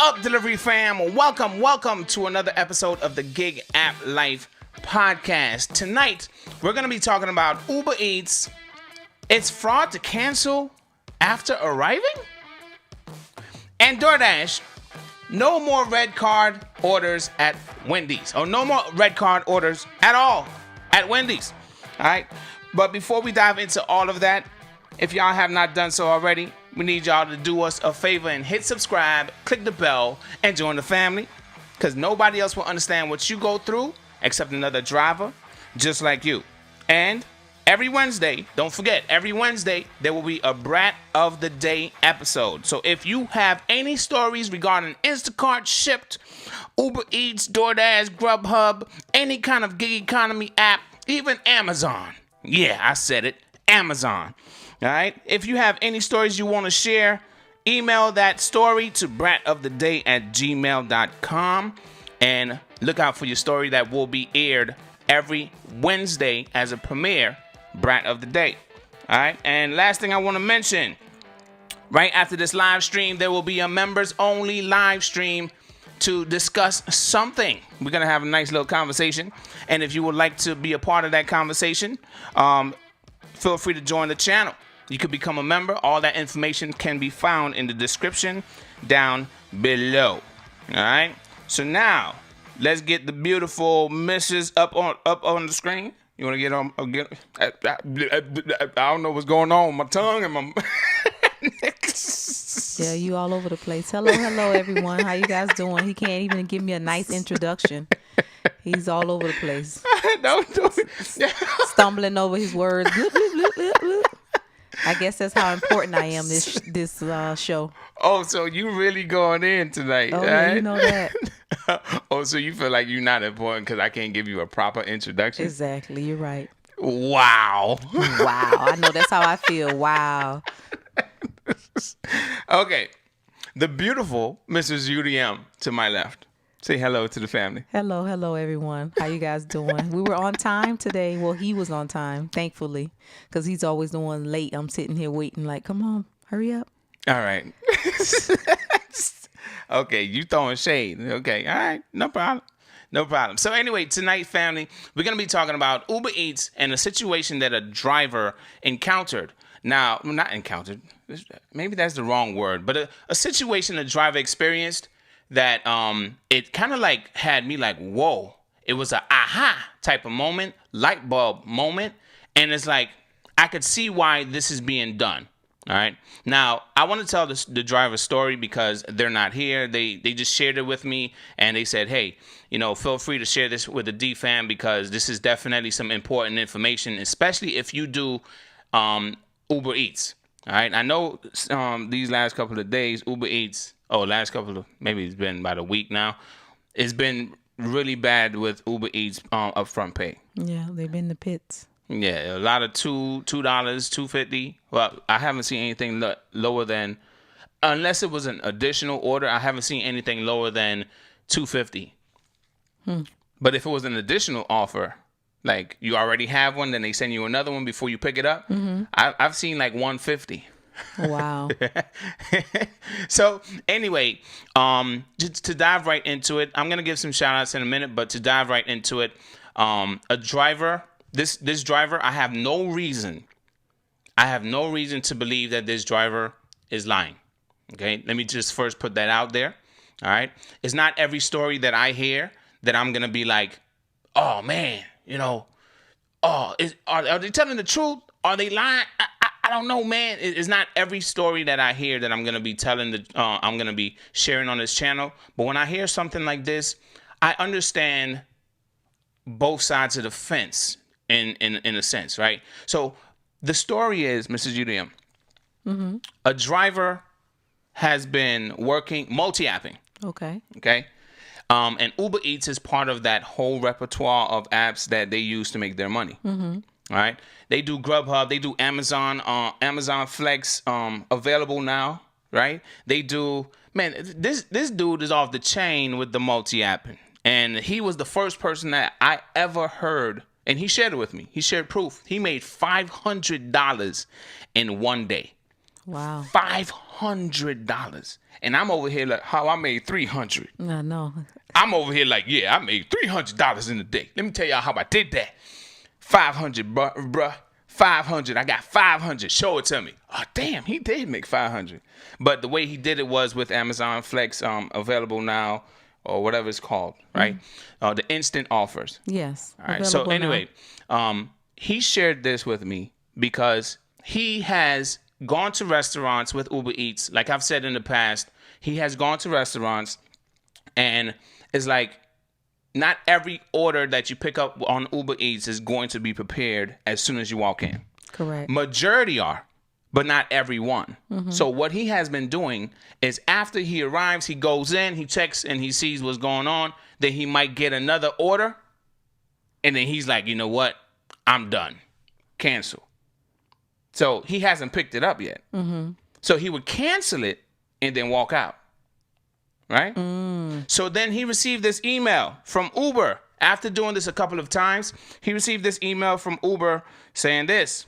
up, delivery fam? Welcome to another episode of the Gig App Life podcast. Tonight, we're going to be talking about Uber Eats. It's fraud to cancel after arriving? And DoorDash, no more red card orders at Wendy's. Or no more red card orders at all at Wendy's. All right? But before we dive into all of that, if y'all have not done so already, we need y'all to do us a favor and hit subscribe, click the bell, and join the family. Because nobody else will understand what you go through except another driver just like you. And every Wednesday, don't forget, every Wednesday, there will be a Brat of the Day episode. So if you have any stories regarding Instacart, Shipped, Uber Eats, DoorDash, Grubhub, any kind of gig economy app, even Amazon. Yeah, I said it, Amazon. All right. If you have any stories you want to share, email that story to bratoftheday@gmail.com and look out for your story that will be aired every Wednesday as a premiere Brat of the Day. All right. And last thing I want to mention, right after this live stream, there will be a members only live stream to discuss something. We're going to have a nice little conversation. And if you would like to be a part of that conversation, feel free to join the channel. You could become a member. All that information can be found in the description down below. All right. So now let's get the beautiful Mrs. up on the screen. You want to get on? I don't know what's going on with my tongue and my. Yeah, you all over the place. Hello, everyone. How you guys doing? He can't even give me a nice introduction. He's all over the place. Don't do it. Stumbling over his words. Bloop, bloop, bloop, bloop, bloop. I guess that's how important I am this show. Oh, so you really going in tonight? Oh, right? Yeah, you know that. Oh, so you feel like you're not important because I can't give you a proper introduction? Exactly, you're right. Wow. Wow, I know that's how I feel. Wow. Okay, the beautiful Mrs. UDM to my left. Say hello to the family. Hello, everyone. How you guys doing? We were on time today. Well, he was on time, thankfully, because he's always the one late. I'm sitting here waiting like, come on, hurry up. All right. Okay, you throwing shade. Okay, all right, no problem. So anyway, tonight, family, we're going to be talking about Uber Eats and a situation that a driver encountered. Now, not encountered, maybe that's the wrong word, but a situation a driver experienced that it kind of like had me like, whoa. It was a aha type of moment, light bulb moment. And it's like, I could see why this is being done. All right. Now, I want to tell the driver's story because they're not here. They just shared it with me and they said, hey, feel free to share this with the DFAM because this is definitely some important information, especially if you do Uber Eats. All right. I know these last couple of days, Uber Eats, maybe it's been about a week now. It's been really bad with Uber Eats upfront pay. Yeah, they've been the pits. Yeah, a lot of $2, $2.50. Well, I haven't seen anything lower than, unless it was an additional order, I haven't seen anything lower than $2.50. But if it was an additional offer, like you already have one, then they send you another one before you pick it up. Mm-hmm. I've seen like $1.50. Wow. So anyway, just to dive right into it, I'm gonna give some shout outs in a minute, but to dive right into it, a driver, this driver, I have no reason to believe that this driver is lying. Okay, let me just first put that out there. All right, it's not every story that I hear that I'm gonna be like, oh man, are they telling the truth? Are they lying? I don't know, man. It's not every story that I hear that I'm gonna be I'm gonna be sharing on this channel. But when I hear something like this, I understand both sides of the fence in a sense, right? So the story is, Mrs. UDM, a driver has been working multi-apping. Okay. And Uber Eats is part of that whole repertoire of apps that they use to make their money. Mm-hmm. All right. They do Grubhub. They do Amazon. Amazon Flex available now. Right. They do. Man, this dude is off the chain with the multi-apping. And he was the first person that I ever heard. And he shared it with me. He shared proof. He made $500 in one day. Wow. $500. And I'm over here like, how I made $300. I know. I'm over here like, yeah, I made $300 in a day. Let me tell y'all how I did that. 500, bruh. 500. I got 500. Show it to me. Oh, damn, he did make 500. But the way he did it was with Amazon Flex, available now, or whatever it's called, right? The instant offers. Yes. All right. So anyway, he shared this with me because he has gone to restaurants with Uber Eats. Like I've said in the past, he has gone to restaurants, and it's like not every order that you pick up on Uber Eats is going to be prepared as soon as you walk in. Correct. Majority are, but not every one. So what he has been doing is after he arrives, he goes in, he checks, and he sees what's going on. Then he might get another order, and then he's like, you know what? I'm done. Cancel. So he hasn't picked it up yet. So he would cancel it and then walk out. Right? So then he received this email from Uber. After doing this a couple of times, he received this email from Uber saying this.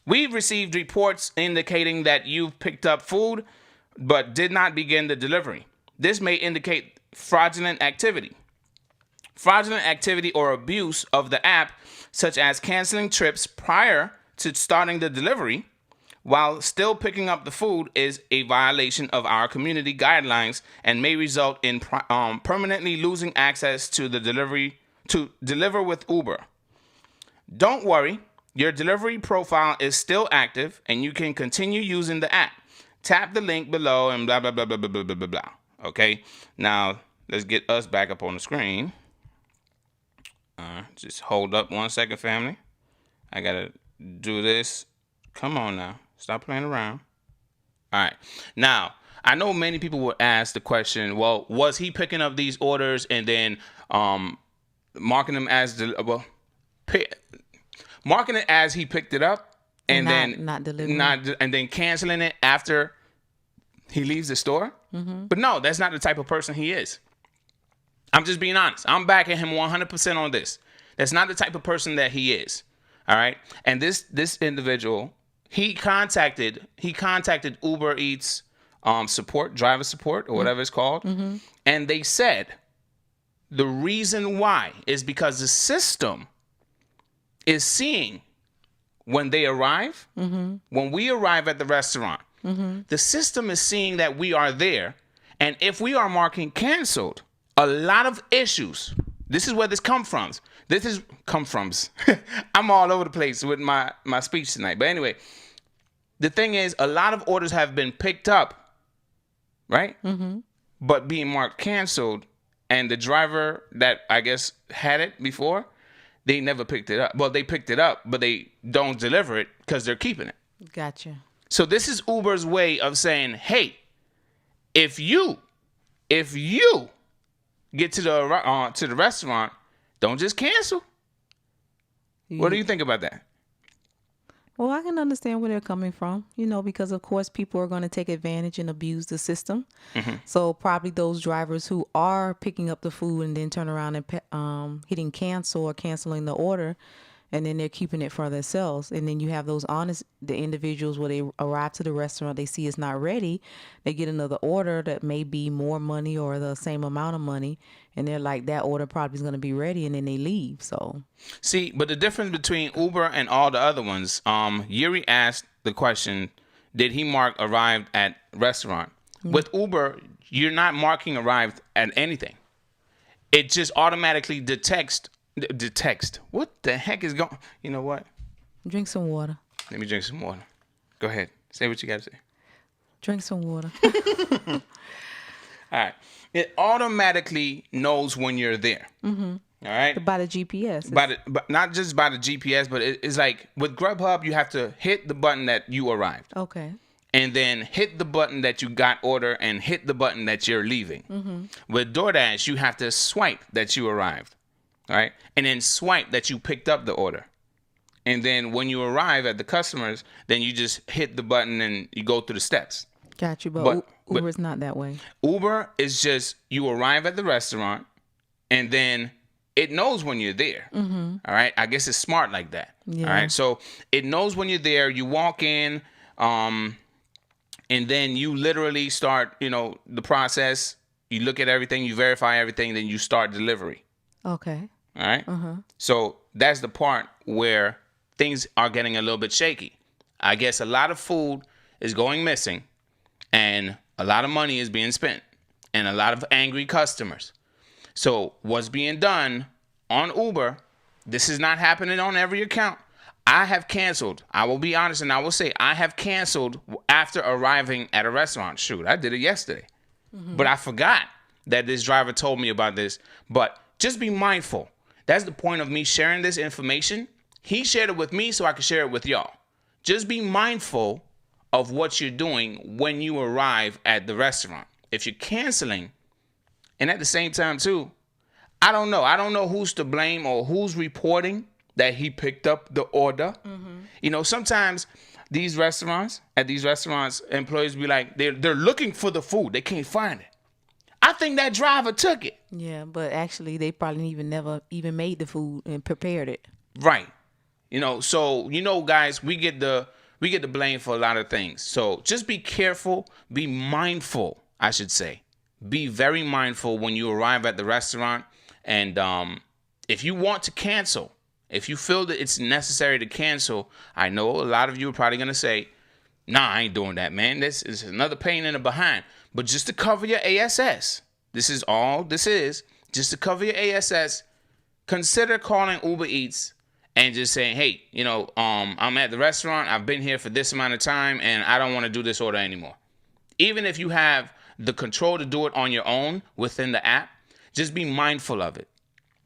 We've received reports indicating that you've picked up food but did not begin the delivery. This may indicate fraudulent activity. Fraudulent activity or abuse of the app, such as canceling trips prior to starting the delivery while still picking up the food, is a violation of our community guidelines and may result in permanently losing access to the deliver with Uber. Don't worry, your delivery profile is still active and you can continue using the app. Tap the link below and blah, blah, blah, blah, blah, blah, blah, blah, blah. Okay, now let's get us back up on the screen. Just hold up 1 second, family. I gotta do this. Come on now. Stop playing around. All right. Now, I know many people would ask the question, well, was he picking up these orders and then marking them as marking it as he picked it up and then not delivering, and then canceling it after he leaves the store? But no, that's not the type of person he is. I'm just being honest. I'm backing him 100% on this. That's not the type of person that he is. All right. And this individual, he contacted Uber Eats support, driver support, or whatever it's called. And they said the reason why is because the system is seeing when they arrive, when we arrive at the restaurant, the system is seeing that we are there. And if we are marking canceled, a lot of issues. This is where this come from. I'm all over the place with my speech tonight. But anyway, the thing is, a lot of orders have been picked up, right? But being marked canceled, and the driver that I guess had it before, they never picked it up. Well, they picked it up, but they don't deliver it because they're keeping it. Gotcha. So this is Uber's way of saying, hey, if you get to the restaurant, don't just cancel. What do you think about that? Well, I can understand where they're coming from, because of course people are going to take advantage and abuse the system. So probably those drivers who are picking up the food and then turn around and hitting cancel or canceling the order, and then they're keeping it for themselves. And then you have the individuals where they arrive to the restaurant, they see it's not ready, they get another order that may be more money or the same amount of money, and they're like, that order probably is going to be ready, and then they leave. So see, but the difference between Uber and all the other ones, Yuri asked the question, did he mark arrived at restaurant? With Uber, you're not marking arrived at anything. It just automatically detects. What the heck is going? You know what? Drink some water. Let me drink some water. Go ahead. Say what you got to say. Drink some water. All right. It automatically knows when you're there. All right. By the GPS. But not just by the GPS, but it's like with Grubhub, you have to hit the button that you arrived. Okay. And then hit the button that you got order and hit the button that you're leaving. With DoorDash, you have to swipe that you arrived. All right. And then swipe that you picked up the order. And then when you arrive at the customers, then you just hit the button and you go through the steps. Got you. But Uber's not that way. Uber is just you arrive at the restaurant and then it knows when you're there. All right. I guess it's smart like that. Yeah. All right. So it knows when you're there. You walk in. and then you literally start, the process. You look at everything, you verify everything, then you start delivery. Okay. All right. So that's the part where things are getting a little bit shaky. I guess a lot of food is going missing, and a lot of money is being spent, and a lot of angry customers. So what's being done on Uber, this is not happening on every account. I have canceled. I will be honest and I will say I have canceled after arriving at a restaurant. Shoot, I did it yesterday. But I forgot that this driver told me about this. But just be mindful. That's the point of me sharing this information. He shared it with me so I could share it with y'all. Just be mindful of what you're doing when you arrive at the restaurant. If you're canceling, and at the same time too, I don't know. I don't know who's to blame or who's reporting that he picked up the order. Sometimes at these restaurants, employees be like, they're looking for the food. They can't find it. I think that driver took it. Yeah, but actually they probably never even made the food and prepared it. Right. So guys, we get the blame for a lot of things. So just be careful, be mindful, I should say. Be very mindful when you arrive at the restaurant. And if you want to cancel, if you feel that it's necessary to cancel, I know a lot of you are probably going to say, nah, I ain't doing that, man. This is another pain in the behind. But just to cover your ASS, this is all this is. Just to cover your ASS, consider calling Uber Eats and just saying, hey, I'm at the restaurant. I've been here for this amount of time, and I don't want to do this order anymore. Even if you have the control to do it on your own within the app, just be mindful of it.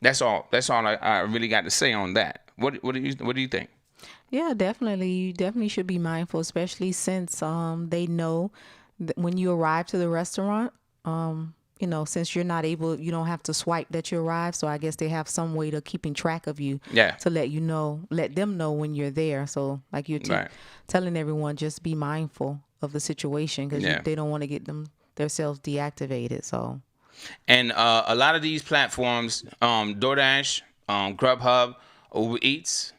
That's all. That's all I really got to say on that. What do you think? Yeah, definitely. You definitely should be mindful, especially since they know that when you arrive to the restaurant, since you're not able, you don't have to swipe that you arrived. So I guess they have some way to keeping track of you. Yeah. To let them know when you're there. So like you're telling everyone, just be mindful of the situation because they don't want to get themselves deactivated. So. And a lot of these platforms, DoorDash, Grubhub, Uber Eats,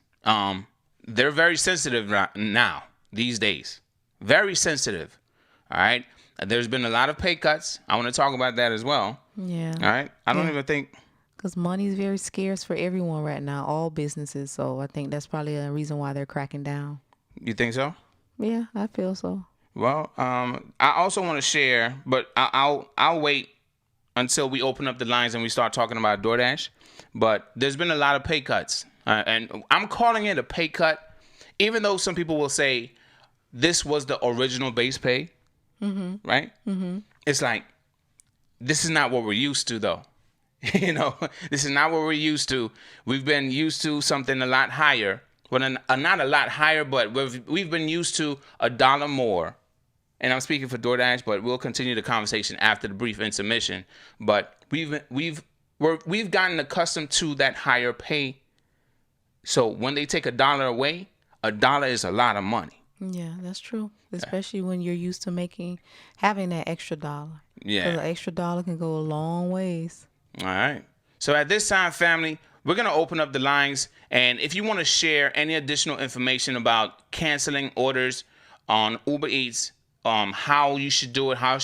they're very sensitive now, these days. Very sensitive. All right. There's been a lot of pay cuts. I want to talk about that as well. Yeah. All right. I don't even think. Because money is very scarce for everyone right now, all businesses. So I think that's probably a reason why they're cracking down. You think so? Yeah, I feel so. Well, I also want to share, but I'll wait until we open up the lines and we start talking about DoorDash. But there's been a lot of pay cuts. And I'm calling it a pay cut, even though some people will say this was the original base pay. Mm-hmm. Right? Mm-hmm. It's like, this is not what we're used to, though. This is not what we're used to. We've been used to something a lot higher. Well, not a lot higher, but we've been used to $1 more. And I'm speaking for DoorDash, but we'll continue the conversation after the brief intermission. But we've gotten accustomed to that higher pay. So when they take $1 away, $1 is a lot of money. Yeah, that's true. Especially when you're used to having that extra dollar. Yeah. So the extra dollar can go a long ways. All right. So at this time, family, we're going to open up the lines. And if you want to share any additional information about canceling orders on Uber Eats, how you should do it, how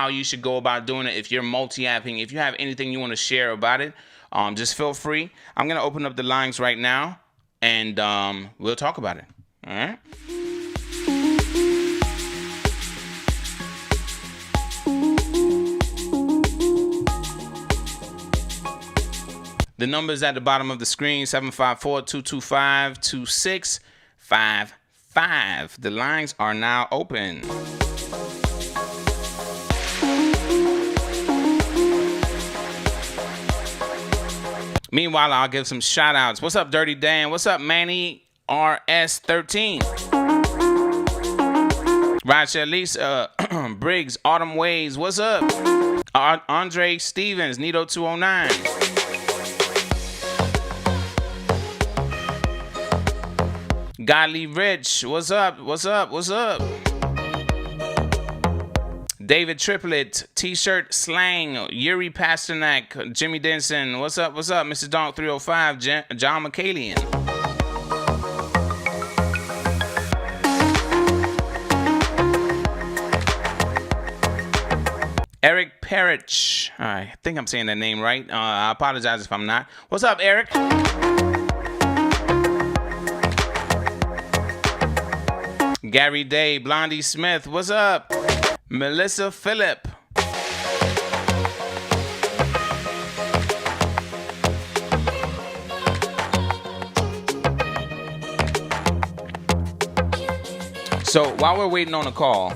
you should go about doing it, if you're multi-apping, if you have anything you want to share about it, just feel free. I'm going to open up the lines right now, and we'll talk about it. All right? The number is at the bottom of the screen, 754-225-2655. The lines are now open. Meanwhile, I'll give some shout outs. What's up, Dirty Dan? What's up, Manny RS13? Roger Lisa Briggs, Autumn Ways. What's up? Andre Stevens, Nito 209. Godly Rich, what's up? David Triplet, T-shirt Slang, Yuri Pasternak, Jimmy Denson, what's up? Mr. Donk 305, John McCallion. Eric Parrish. I think I'm saying that name right. I apologize if I'm not. What's up, Eric? Gary Day, Blondie Smith. What's up? Melissa Phillip. So while we're waiting on a call,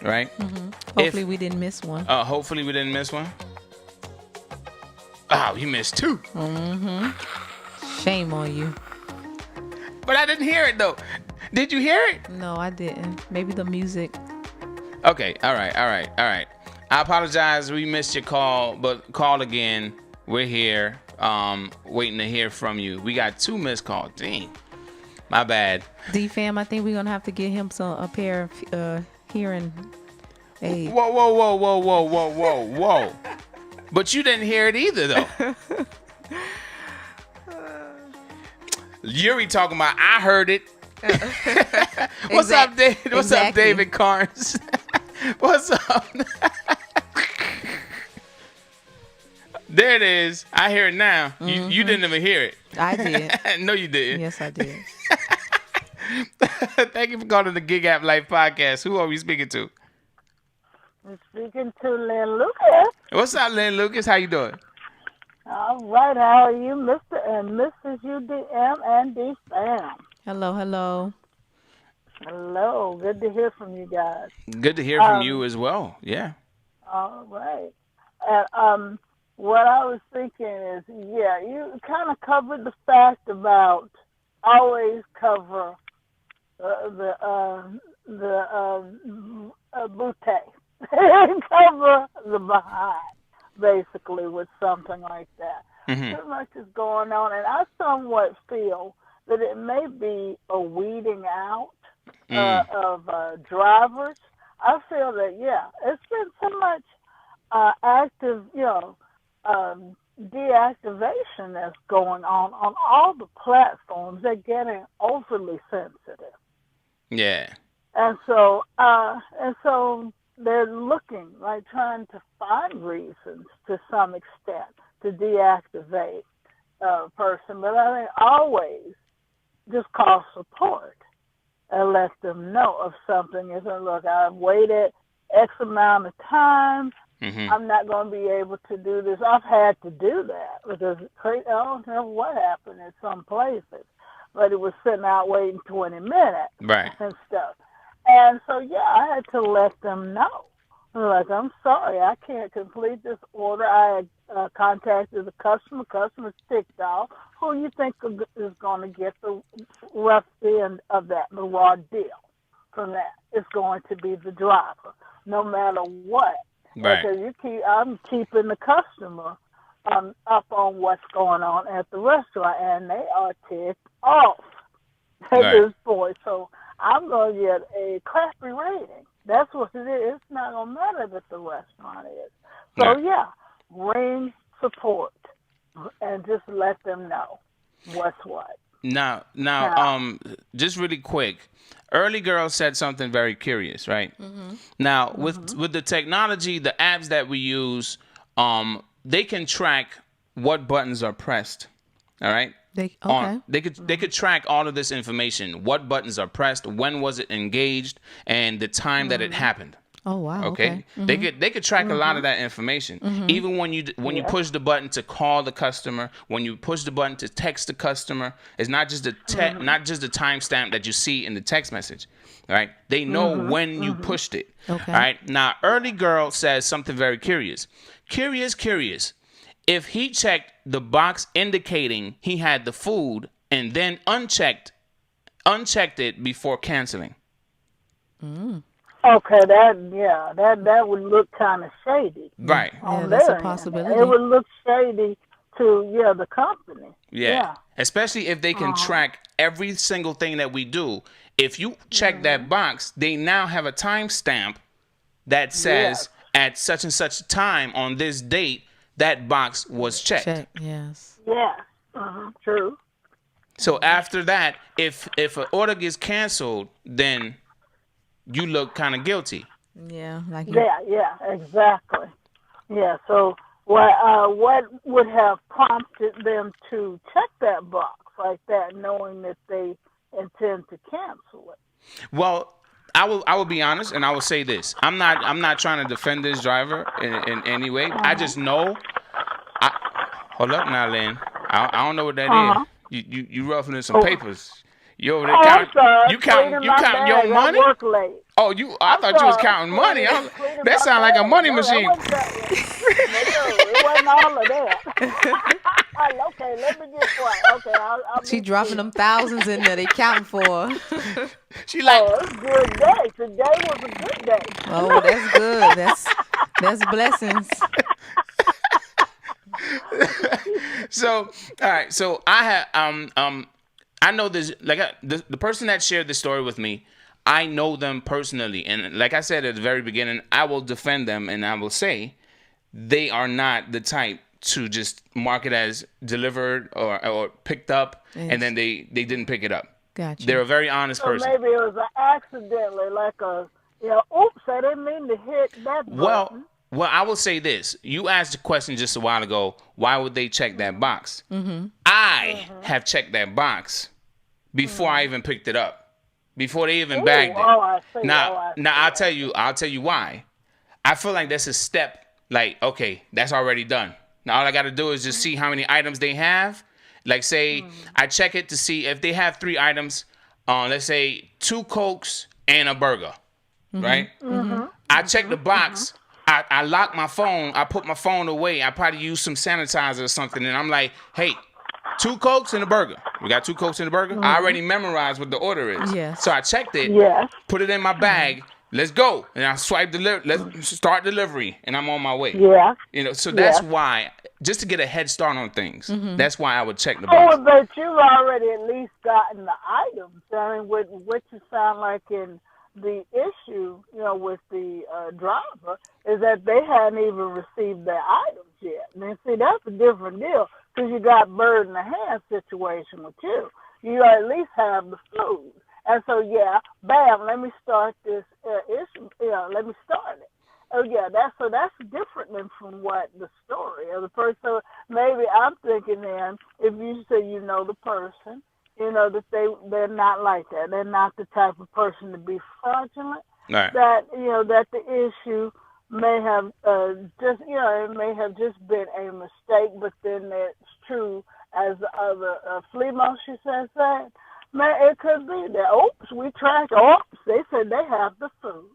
right? Hopefully we didn't miss one. Hopefully we didn't miss one. Oh, you missed two. Shame on you. But I didn't hear it though. Did you hear it? No, I didn't. Maybe the music. Okay. All right. I apologize. We missed your call, but call again. We're here. Waiting to hear from you. We got 2 missed calls. Dang. My bad. DFAM, I think we're gonna have to get him a pair of hearing aids. Whoa. But you didn't hear it either, though. Yuri talking about, I heard it. What's up, David? What's up, David Carnes? What's up? There it is. I hear it now. You didn't even hear it. I did. No, you didn't. Yes, I did. Thank you for calling the Gig App Life Podcast. Who are we speaking to? I'm speaking to Lynn Lucas. What's up, Lynn Lucas? How you doing? All right, how are you, Mr. and Mrs. UDM and DFAM? Hello. Hello, good to hear from you guys. Good to hear from you as well. Yeah. All right. And what I was thinking is, you kind of covered the fact about always cover the bootay. Cover the behind, basically, with something like that. Too much is going on, and I somewhat feel that it may be a weeding out of drivers. I feel that, it's been so much active, deactivation that's going on all the platforms. They're getting overly sensitive. Yeah. And so they're looking, like trying to find reasons to some extent to deactivate a person. But I think always just call support and let them know of something. Is look, I've waited X amount of time. I'm not going to be able to do this. I've had to do that because I don't know what happened in some places, but it was sitting out waiting 20 minutes and stuff. And so, I had to let them know. Like, I'm sorry, I can't complete this order. I contacted the customer. Customer's ticked off. Who you think is going to get the rough end of that, the raw deal from that? It's going to be the driver, no matter what. Right. Because I'm keeping the customer up on what's going on at the restaurant, and they are ticked off at this point. So I'm going to get a crappy rating. That's what it is. It's not going to matter that the restaurant is. So, ring support and just let them know what's what. Now, just really quick. Early Girl said something very curious, right? Now, with the technology, the apps that we use, they can track what buttons are pressed. All right? They could track all of this information. What buttons are pressed, when was it engaged, and the time that it happened. Oh wow. Okay. They could track a lot of that information. Even when you push the button to call the customer, when you push the button to text the customer, it's not just the timestamp that you see in the text message. All right. They know when you pushed it. Okay. All right. Now, Early Girl says something very curious. Curious. If he checked the box indicating he had the food and then unchecked it before canceling. Okay, that would look kind of shady. Right. Yeah, that's a possibility. It would look shady to the company. Yeah. Especially if they can track every single thing that we do. If you check that box, they now have a timestamp that says at such and such time on this date that box was checked. Yes. Yeah. True. So after that, if an order gets canceled, then you look kind of guilty. Yeah. Yeah, exactly. Yeah. So what would have prompted them to check that box like that, knowing that they intend to cancel it? Well, I will be honest, and I will say this: I'm not trying to defend this driver in any way. I just know. Hold up now, Lynn. I don't know what that is. You ruffling some papers. You over there sorry. you counting your own money? I work late. Oh, I thought you was counting money. That sounds like a money machine. No, it wasn't all of that. Okay, let me get quiet. Okay, I'll She dropping them thousands in there. They counting for her. She like, it's a good day. Today was a good day. Oh, that's good. That's blessings. So, all right. So I have I know this, like the person that shared this story with me, I know them personally. And like I said at the very beginning, I will defend them and I will say they are not the type to just mark it as delivered or picked up and then they didn't pick it up. Gotcha. They're a very honest person. Maybe it was accidentally, like oops, I didn't mean to hit that button. Well, I will say this. You asked a question just a while ago. Why would they check that box? Mm-hmm. I have checked that box before I even picked it up, before they even bagged it. I see. Now I'll tell you why. I feel like that's a step. Like, okay, that's already done. Now all I got to do is just see how many items they have. Like, say I check it to see if they have 3 items. Let's say 2 Cokes and a burger, right? Mm-hmm. I check the box. I lock my phone. I put my phone away. I probably use some sanitizer or something. And I'm like, hey, 2 Cokes and a burger. We got 2 Cokes and a burger. I already memorized what the order is. Yes. So I checked it. Yes. Put it in my bag. Let's go. And I swipe let's start delivery. And I'm on my way. Yeah. So that's why, just to get a head start on things, that's why I would check the box. Oh, but you've already at least gotten the items. I mean, what you sound like in the issue, with the driver is that they hadn't even received their items yet. And see, that's a different deal because you got bird in the hand situation with you. You at least have the food. And so, bam, let me start this issue. Let me start it. Oh, yeah, that's different than from what the story of the person. So maybe I'm thinking then, if you say you know the person, that they're not like that. They're not the type of person to be fraudulent. Right. That that the issue may have it may have just been a mistake, but then it's true as the other flea she says that. Man, it could be that. Oops, we tracked. Oops, they said they have the food,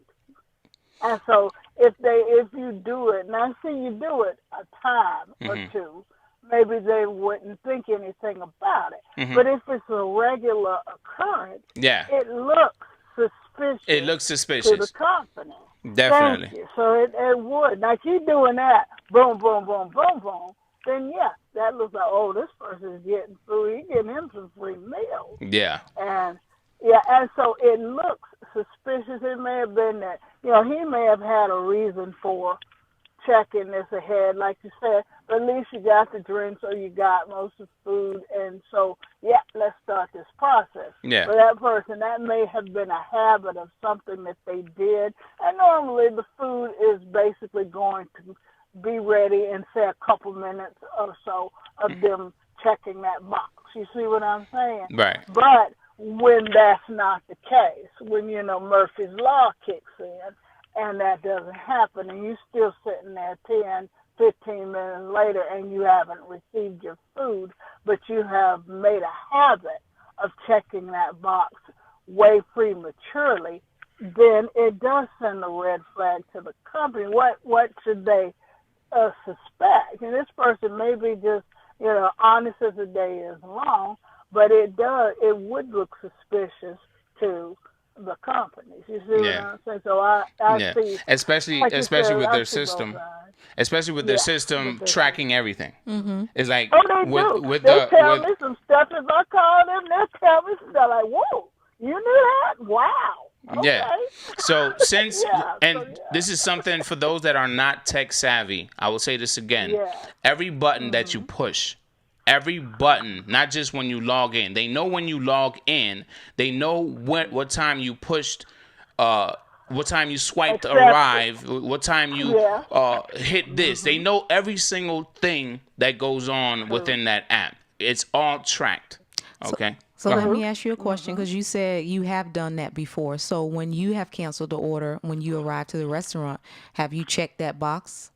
and so if you do it now, see you do it a time or two. Maybe they wouldn't think anything about it. Mm-hmm. But if it's a regular occurrence, it looks suspicious. It looks suspicious to the company. Definitely. Thank you. So it would. Now, if you're doing that, boom, boom, boom, boom, boom, then that looks like, oh, this person's getting food. He's getting him some free meals. Yeah. And so it looks suspicious. It may have been that, he may have had a reason for checking this ahead, like you said, but at least you got the drinks or you got most of the food, and so let's start this process. Yeah. For that person, that may have been a habit of something that they did, and normally the food is basically going to be ready in say a couple minutes or so of them checking that box. You see what I'm saying? Right. But when that's not the case, when Murphy's Law kicks in, and that doesn't happen, and you're still sitting there 10, 15 minutes later, and you haven't received your food, but you have made a habit of checking that box way prematurely, then it does send a red flag to the company. What should they suspect? And this person may be just, honest as the day is long, but it would look suspicious to the companies. You see what I'm saying? So I see, especially with their system, tracking everything. Mm-hmm. It's like they tell me some stuff. If I call them, they'll tell me some stuff like, "Whoa, you knew that? Wow." Okay. Yeah. So this is something for those that are not tech savvy. I will say this again. Yeah. Every button that you push. Every button, not just when you log in. They know when you log in. They know what time you pushed what time you swiped Accept arrive, what time you Yeah. hit this. They know every single thing that goes on within that app. It's all tracked. Okay. So let me ask you a question, because you said you have done that before. So when you have canceled the order, when you arrive to the restaurant, have you checked that box?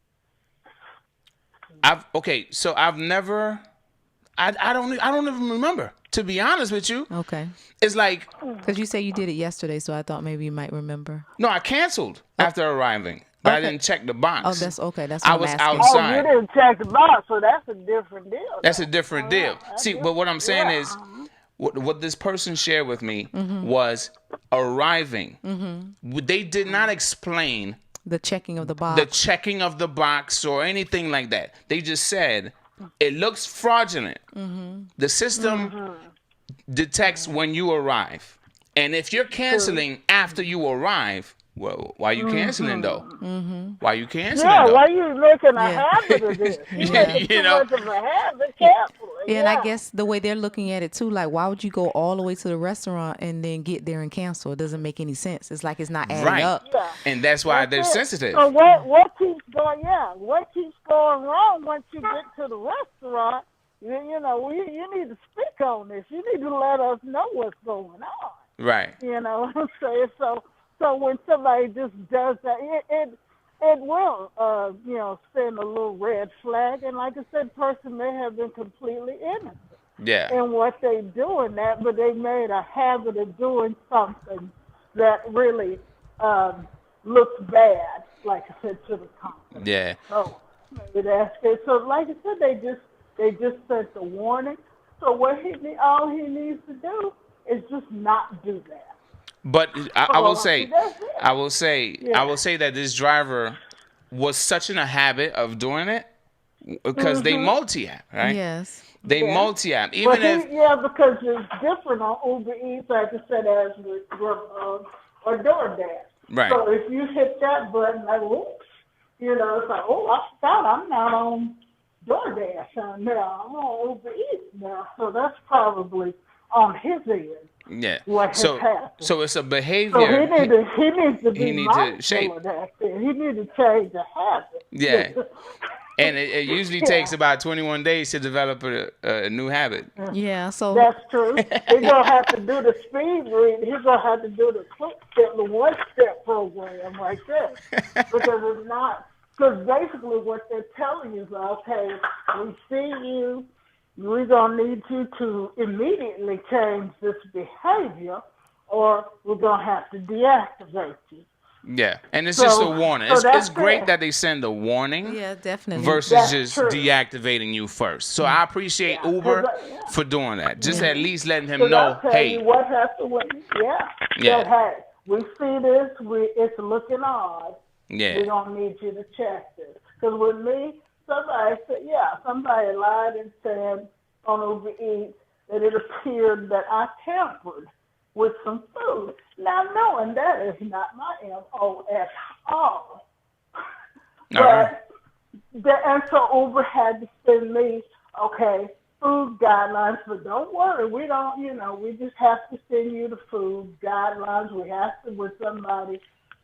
So I've never. I don't even remember, to be honest with you. Okay. It's like, Because you say you did it yesterday, so I thought maybe you might remember. no, I canceled after arriving, but I Okay. didn't check the box. Oh, that's okay. That's I what was I'm asking. outside. Oh, you didn't check the box, so that's a different deal. That's a different deal. See, but what I'm saying Yeah. is, what this person shared with me was arriving. They did not explain The checking of the box. the checking of the box or anything like that. They just said it looks fraudulent. The system detects when you arrive, and if you're canceling after you arrive, well, why are you canceling though? Why are you canceling Yeah, though? why you making a Yeah. habit of this? You Yeah. make too You know? much of a habit, carefully. Yeah, and I guess the way they're looking at it too, like, why would you go all the way to the restaurant and then get there and cancel? It doesn't make any sense. It's like it's not adding Right. up. Yeah. And that's why they're That's it. sensitive. So what keeps going? Yeah, what keeps going wrong once you get to the restaurant? You need to speak on this. You need to let us know what's going on. Right. You know what I'm saying? So when somebody just does that, it will send a little red flag. And like I said, the person may have been completely innocent Yeah. in what they do in that, but they made a habit of doing something that really looks bad, like I said, to the company. Yeah. So maybe that's it. So like I said, they just sent the warning. So all he needs to do is just not do that. But I will say That's it. I will say that this driver was such in a habit of doing it because they multi-app, right? Yes. They Yeah. multi-app. But Even if because it's different on Uber Eats, like I said, as with Grubhub or DoorDash. Right. So if you hit that button, like, oops, it's like, oh, I forgot I'm not on DoorDash now. I'm on Uber Eats now. So that's probably on his end. yeah. What has happened. So it's a So behavior. he needs to be he need to mindful shape. of that thing. He needs to change the habit. Yeah. And it usually takes about 21 days to develop a new habit. Yeah. So That's true. He's gonna have to do the speed read. He's gonna have to do the quick step, the one-step program right there, because it's not. Because basically, what they're telling you is, okay, we see you. We're gonna need you to immediately change this behavior, or we're gonna have to deactivate you. Yeah. And it's just a warning. so It's that's great it. that they send a warning. yeah, definitely. Versus That's just true. deactivating you first. So I appreciate Yeah, Uber 'cause for doing that. Just at least letting him Because know, I'll tell hey, you what happened when, Yeah. that, hey, we see this, it's looking odd. yeah, We don't need you to check this. Because with me, somebody lied and said on Uber Eats that it appeared that I tampered with some food. Now, knowing that is not my MO at all. All right. And so Uber had to send me, food guidelines, but don't worry, we don't, we just have to send you the food guidelines. We have to, when somebody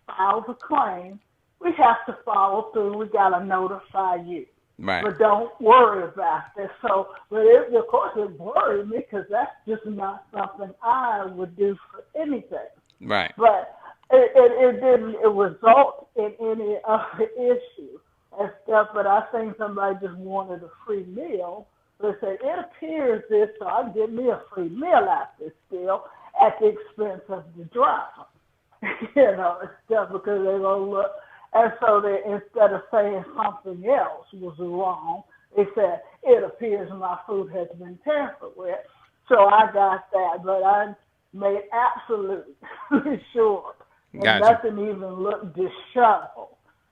files a claim, we have to follow through. We got to notify you. Right. But don't worry about this. So, of course, it worried me because that's just not something I would do for anything. Right. But it didn't result in any other issue and stuff. But I think somebody just wanted a free meal. They said, it appears this, so I'll get me a free meal out this deal at the expense of the driver. And stuff, because they're going to look. And so they, instead of saying something else was wrong, they said, it appears my food has been tampered with. So I got that, but I made absolutely sure that Gotcha. nothing even looked disheveled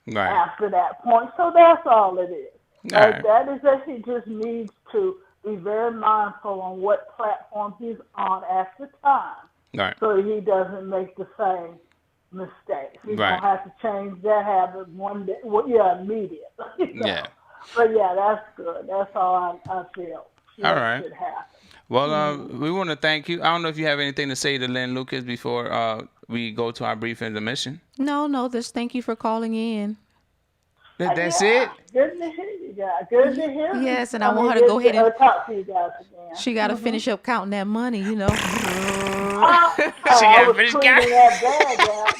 Right. after that point. So that's all it is. All right. That is that he just needs to be very mindful on what platform he's on at the time, Right. so he doesn't make the same mistakes. He's Right. gonna have to change that habit one day. Well, immediately. Yeah. But that's good. That's all I feel. All right. Should happen. Well, we want to thank you. I don't know if you have anything to say to Lynn Lucas before we go to our brief intermission. No, just thank you for calling in. That's it? Good to hear you guys. Good to hear you. Yes, and I want her to go ahead and talk to you guys again. she got to finish up counting that money, She I got to was finish cleaning counting. that bag out.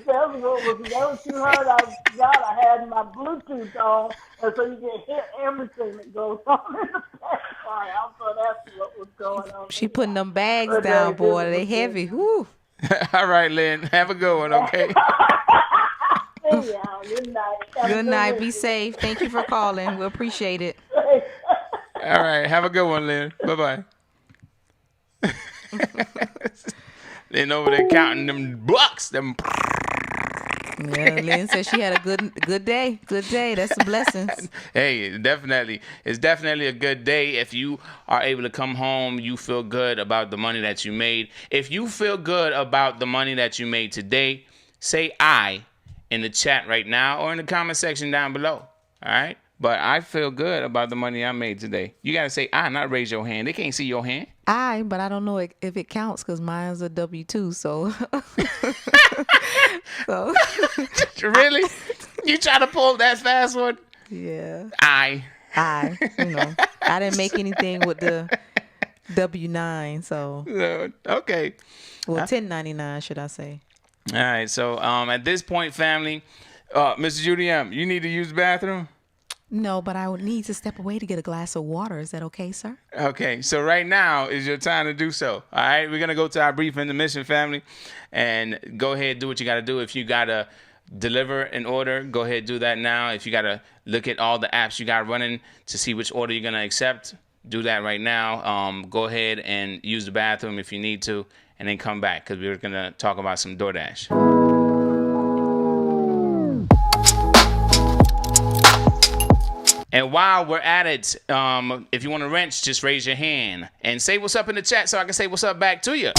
That was you heard. I had my Bluetooth on, and so you can hear everything that goes on in the background. So that's what was going on. she putting them bags down, boy. They heavy. Woo. All right, Lynn. Have a good one, okay? See y'all. Good night. Good night. Be safe. Thank you for calling. We appreciate it. All right. Have a good one, Lynn. Bye-bye. Lynn over there counting them bucks. Them. Yeah, Lynn said she had a good day. Good day. That's a blessing. Hey, it's definitely a good day. If you are able to come home, you feel good about the money that you made. If you feel good about the money that you made today, say I in the chat right now or in the comment section down below. All right? But I feel good about the money I made today. You got to say I, not raise your hand. They can't see your hand. But I don't know if it counts because mine's a W-2, so. So. Really? You try to pull that fast one? Yeah. I. I didn't make anything with the W-9, so. Okay. Well, 1099, should I say. All right. So at this point, family, Mrs. UDM, you need to use the bathroom? No, but I would need to step away to get a glass of water. Is that okay, sir? Okay, so right now is your time to do so. All right, we're going to go to our brief intermission, family, and go ahead and do what you got to do. If you got to deliver an order, go ahead and do that now. If you got to look at all the apps you got running to see which order you're going to accept, do that right now. Go ahead and use the bathroom if you need to, and then come back because we're going to talk about some DoorDash. And while we're at it, if you want to wrench, just raise your hand and say what's up in the chat so I can say what's up back to you.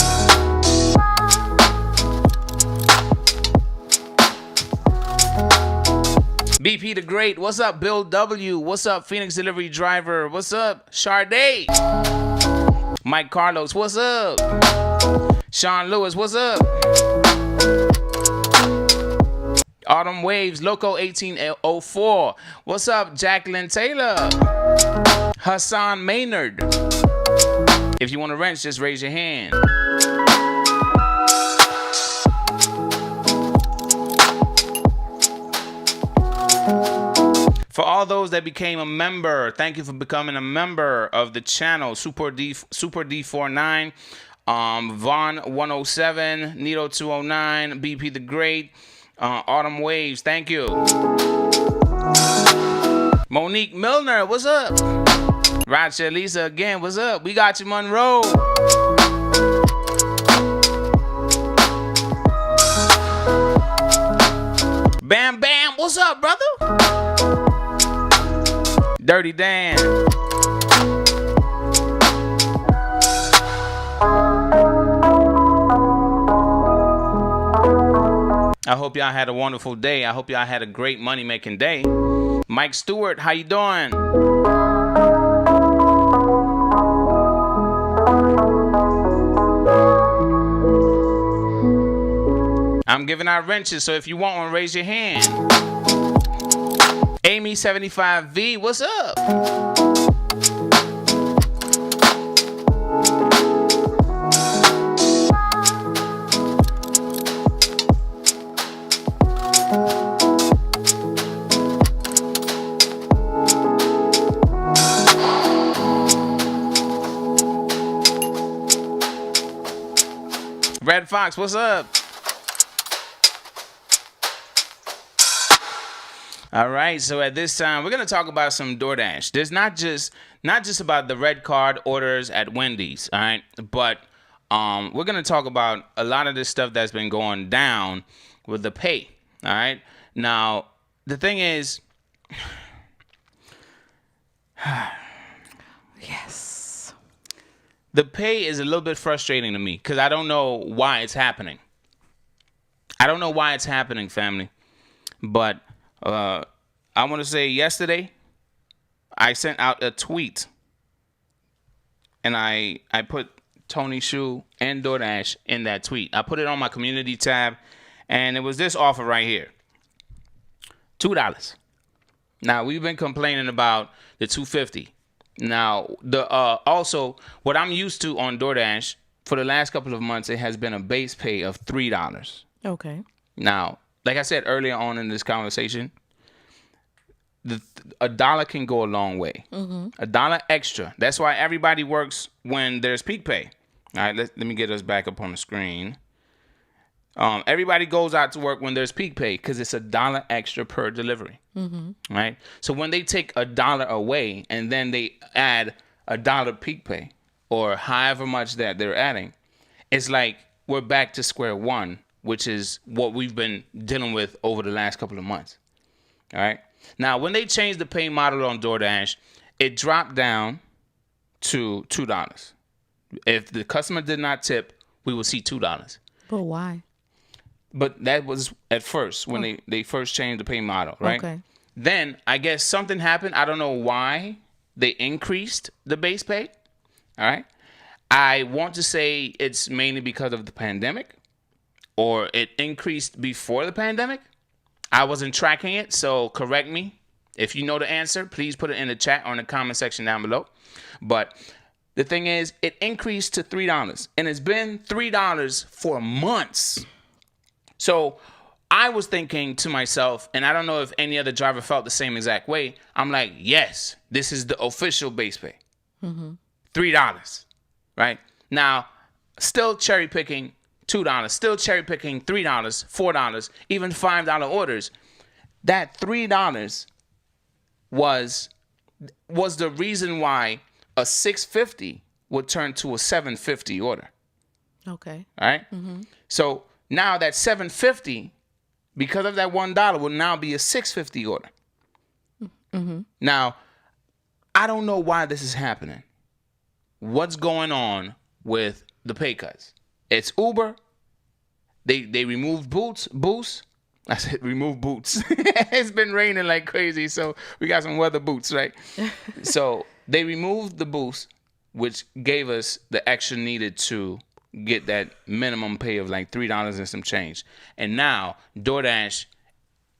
BP the Great, what's up? Bill W, what's up? Phoenix Delivery Driver, what's up? Sade, Mike Carlos, what's up? Sean Lewis, what's up? Autumn Waves, Loco 1804. What's up, Jacqueline Taylor? Hassan Maynard. If you want to wrench, just raise your hand. For all those that became a member, thank you for becoming a member of the channel. Super D49, Vaughn 107, Nito 209, BP the Great. Autumn Waves, thank you. Monique Milner, what's up? Roger Lisa again, what's up? We got you, Monroe. Bam Bam, what's up, brother? Dirty Dan. I hope y'all had a wonderful day. I hope y'all had a great money-making day. Mike Stewart, how you doing? I'm giving out wrenches, so if you want one, raise your hand. Amy75V, what's up? Red Fox, what's up? All right, so at this time, we're going to talk about some DoorDash. There's not just about the red card orders at Wendy's, all right? But we're going to talk about a lot of this stuff that's been going down with the pay, all right? Now, the thing is... Yes. The pay is a little bit frustrating to me because I don't know why it's happening. I don't know why it's happening, family. But I want to say yesterday, I sent out a tweet. And I put Tony Shu, and DoorDash in that tweet. I put it on my community tab, and it was this offer right here. $2. Now, we've been complaining about the $2.50. Now, also, what I'm used to on DoorDash, for the last couple of months, it has been a base pay of $3. Okay. Now, like I said earlier on in this conversation, a dollar can go a long way. A dollar extra. That's why everybody works when there's peak pay. All right, let me get us back up on the screen. Everybody goes out to work when there's peak pay because it's a dollar extra per delivery. Right? So when they take a dollar away and then they add a dollar peak pay or however much that they're adding, it's like we're back to square one, which is what we've been dealing with over the last couple of months. All right. Now, when they changed the pay model on DoorDash, it dropped down to $2. If the customer did not tip, we will see $2. But why? But that was at first when they first changed the pay model, right? Okay. Then I guess something happened. I don't know why they increased the base pay. All right. I want to say it's mainly because of the pandemic, or it increased before the pandemic. I wasn't tracking it, so correct me. If you know the answer, please put it in the chat or in the comment section down below. But the thing is, it increased to $3, and it's been $3 for months. So I was thinking to myself, and I don't know if any other driver felt the same exact way. I'm like, yes, this is the official base pay. $3, right? Now, still cherry picking $2, still cherry picking $3, $4, even $5 orders. That $3 was the reason why a $6.50 would turn to a $7.50 order. Okay. All right. So now that $7.50, because of that $1, will now be a $6.50 order. Now, I don't know why this is happening. What's going on with the pay cuts? It's Uber. They removed boots. I said remove boots. It's been raining like crazy, so we got some weather boots, right? So they removed the boots, which gave us the extra needed to get that minimum pay of like $3 and some change. And now DoorDash,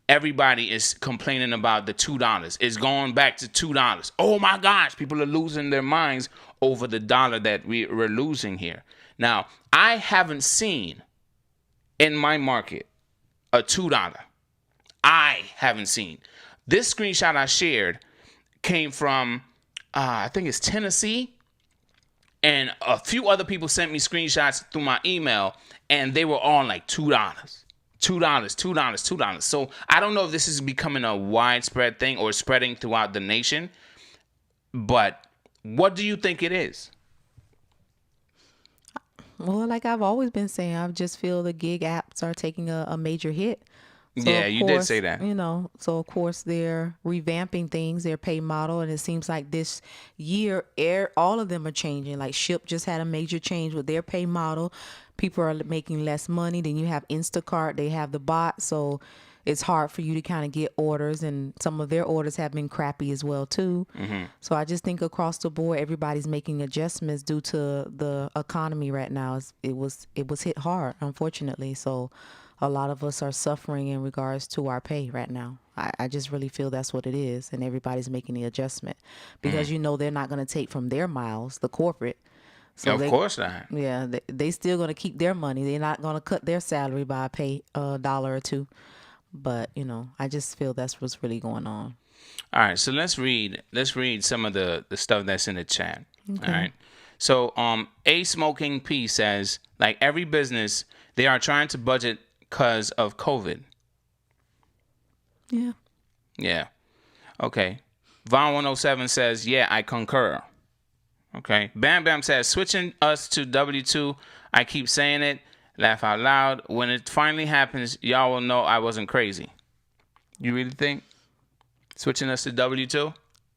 everybody is complaining about the $2. It's going back to $2. Oh my gosh, people are losing their minds over the dollar that we're losing here. Now, I haven't seen in my market a $2. I haven't seen. This screenshot I shared came from, I think it's Tennessee. And a few other people sent me screenshots through my email, and they were all like $2. $2. So I don't know if this is becoming a widespread thing or spreading throughout the nation. But what do you think it is? Well, like I've always been saying, I just feel the gig apps are taking a major hit. So Yeah, you did say that. You know, so of course they're revamping things, their pay model, and it seems like this year, all of them are changing. Like Ship just had a major change with their pay model. People are making less money. Then you have Instacart, they have the bot, so it's hard for you to kind of get orders, and some of their orders have been crappy as well too. So I just think across the board, everybody's making adjustments due to the economy right now. It was hit hard, unfortunately. So a lot of us are suffering in regards to our pay right now. I just really feel that's what it is, and everybody's making the adjustment because you know they're not going to take from their miles, the corporate. So of course not. Yeah, they still going to keep their money. They're not going to cut their salary by a dollar or two. But, you know, I just feel that's what's really going on. All right, so let's read some of the stuff that's in the chat. Okay. All right. So A Smoking P says, like every business, they are trying to budget because of COVID. Yeah. Yeah. Okay. Von 107 says, yeah, I concur. Okay. Bam Bam says, switching us to W2. I keep saying it. Laugh out loud. When it finally happens, y'all will know I wasn't crazy. You really think? Switching us to W2?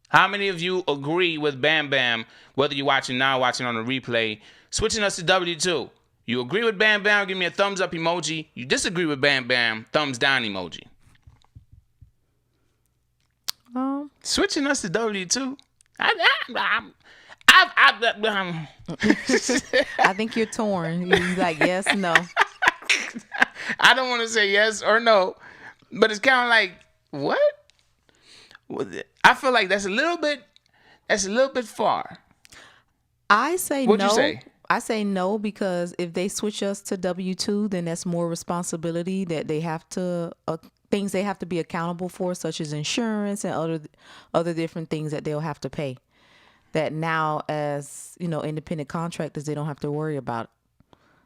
How many of you agree with Bam Bam, whether you're watching now or watching on the replay, switching us to W2? You agree with Bam Bam, give me a thumbs up emoji. You disagree with Bam Bam, thumbs down emoji. Switching us to W2? I I think you're torn. You're like, yes, no. I don't want to say yes or no, but it's kind of like, what? I feel like that's a little bit far. I say What'd no. you say? I say no because if they switch us to W-2, then that's more responsibility that they have to things they have to be accountable for, such as insurance and other different things that they'll have to pay. That now, as independent contractors, they don't have to worry about.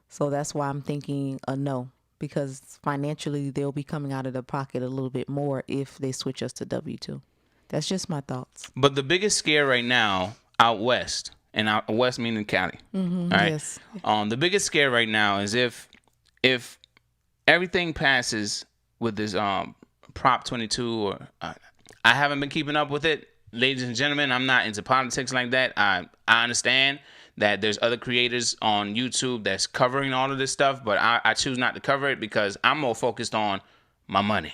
So that's why I'm thinking a no, because financially they'll be coming out of their pocket a little bit more if they switch us to W-2. That's just my thoughts. But the biggest scare right now out west, and out west meaning Cali, right? Yes. The biggest scare right now is if everything passes with this Prop 22, or I haven't been keeping up with it, ladies and gentlemen. I'm not into politics like that. I understand that there's other creators on YouTube that's covering all of this stuff, but I choose not to cover it because I'm more focused on my money.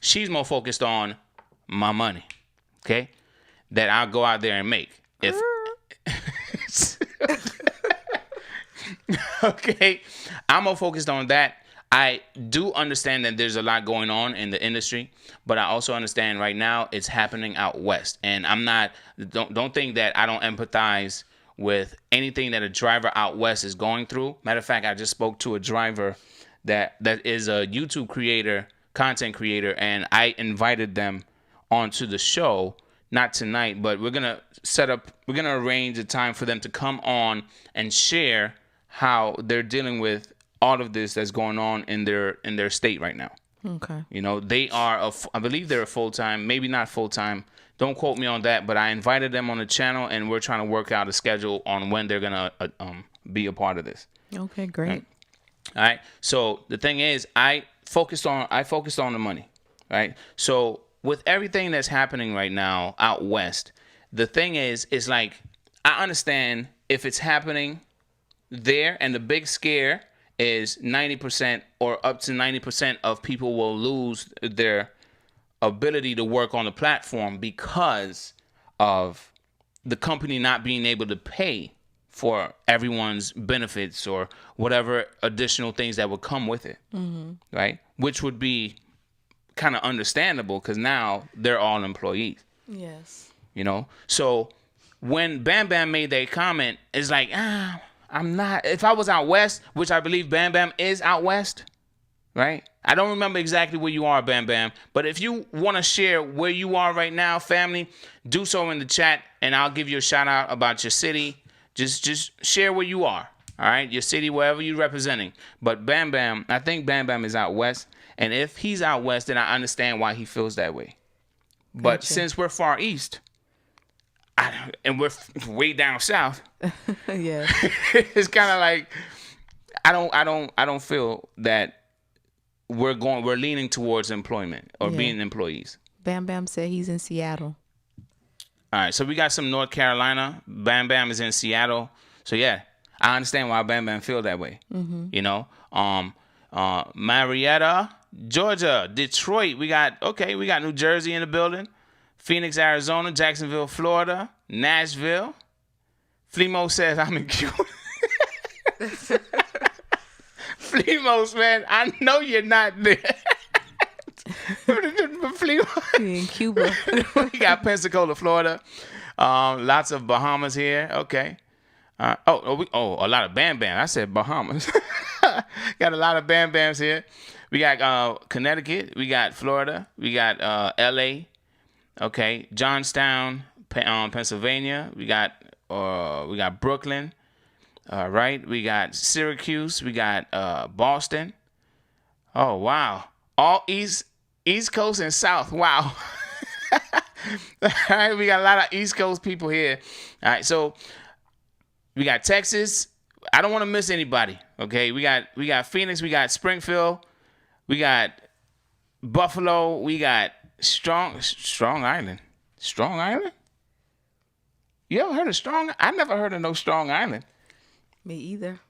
She's more focused on my money, okay? That I'll go out there and make. If okay, I'm more focused on that. I do understand that there's a lot going on in the industry, but I also understand right now it's happening out west. And I'm not, don't think that I don't empathize with anything that a driver out west is going through. Matter of fact, I just spoke to a driver that is a YouTube creator, content creator, and I invited them onto the show, not tonight, but we're going to arrange a time for them to come on and share how they're dealing with all of this that's going on in their state right now. Okay. They are, I believe they're a full-time, maybe not full-time. Don't quote me on that, but I invited them on the channel, and we're trying to work out a schedule on when they're going to be a part of this. Okay, great. All right. So the thing is, I focused on the money, right? So with everything that's happening right now out west, the thing is like, I understand if it's happening there, and the big scare is 90% or up to 90% of people will lose their ability to work on the platform because of the company not being able to pay for everyone's benefits or whatever additional things that would come with it, right? Which would be kind of understandable because now they're all employees. Yes. So when Bam Bam made that comment, it's like, I'm not. If I was out west, which I believe Bam Bam is out west, right? I don't remember exactly where you are, Bam Bam. But if you want to share where you are right now, family, do so in the chat, and I'll give you a shout out about your city. Just share where you are, all right? Your city, wherever you're representing. But Bam Bam, I think Bam Bam is out west. And if he's out west, then I understand why he feels that way. But Gotcha. since we're far east, and we're way down south, Yeah. it's kind of like I don't feel that we're leaning towards employment or being employees. Bam Bam said he's in Seattle. All right, so we got some North Carolina. Bam Bam is in Seattle. So yeah, I understand why Bam Bam feel that way. Marietta, Georgia, Detroit. We got New Jersey in the building. Phoenix, Arizona, Jacksonville, Florida, Nashville. Flemo says I'm in Cuba. Flemos, man, I know you're not there. Flemo. In Cuba. We got Pensacola, Florida. Lots of Bahamas here. Okay. A lot of Bam Bam. I said Bahamas. Got a lot of Bam Bams here. We got Connecticut. We got Florida. We got L.A. Okay, Johnstown, Pennsylvania. We got Brooklyn. Right. We got Syracuse. We got Boston. Oh wow! All East Coast and South. Wow. All right, we got a lot of East Coast people here. All right, so we got Texas. I don't want to miss anybody. Okay, we got Phoenix. We got Springfield. We got Buffalo. We got Strong Island. Strong Island? You ever heard of Strong? I never heard of no Strong Island. Me either.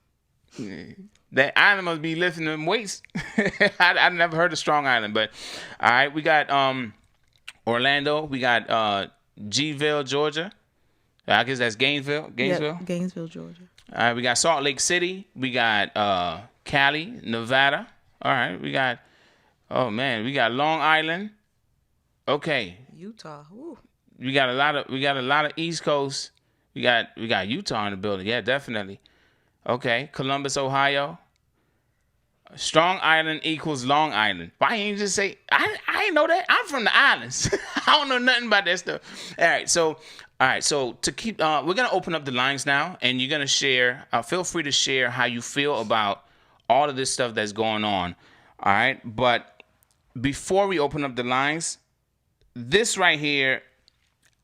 That island must be lifting them weights. I never heard of Strong Island, but all right, we got Orlando. We got Gville, Georgia. I guess that's Gainesville. Yep, Gainesville, Georgia. All right, we got Salt Lake City. We got Cali, Nevada. All right, we got. Oh man, we got Long Island. Okay. Utah. Ooh. We got a lot of East Coast. We got Utah in the building. Yeah, definitely. Okay, Columbus, Ohio. Strong Island equals Long Island. Why ain't you just say I ain't know that? I'm from the islands. I don't know nothing about that stuff. All right, so to keep we're gonna open up the lines now, and you're gonna share. Feel free to share how you feel about all of this stuff that's going on. All right, but before we open up the lines, this right here,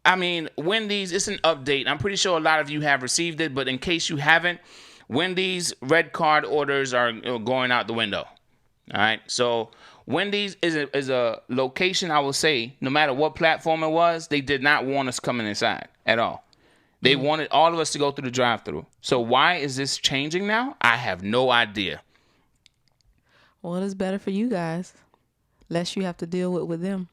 I mean, Wendy's, it's an update. I'm pretty sure a lot of you have received it, but in case you haven't, Wendy's red card orders are going out the window. All right. So Wendy's is a location, I will say, no matter what platform it was, they did not want us coming inside at all. They wanted all of us to go through the drive-thru. So why is this changing now? I have no idea. Well, it's better for you guys. Less you have to deal with them.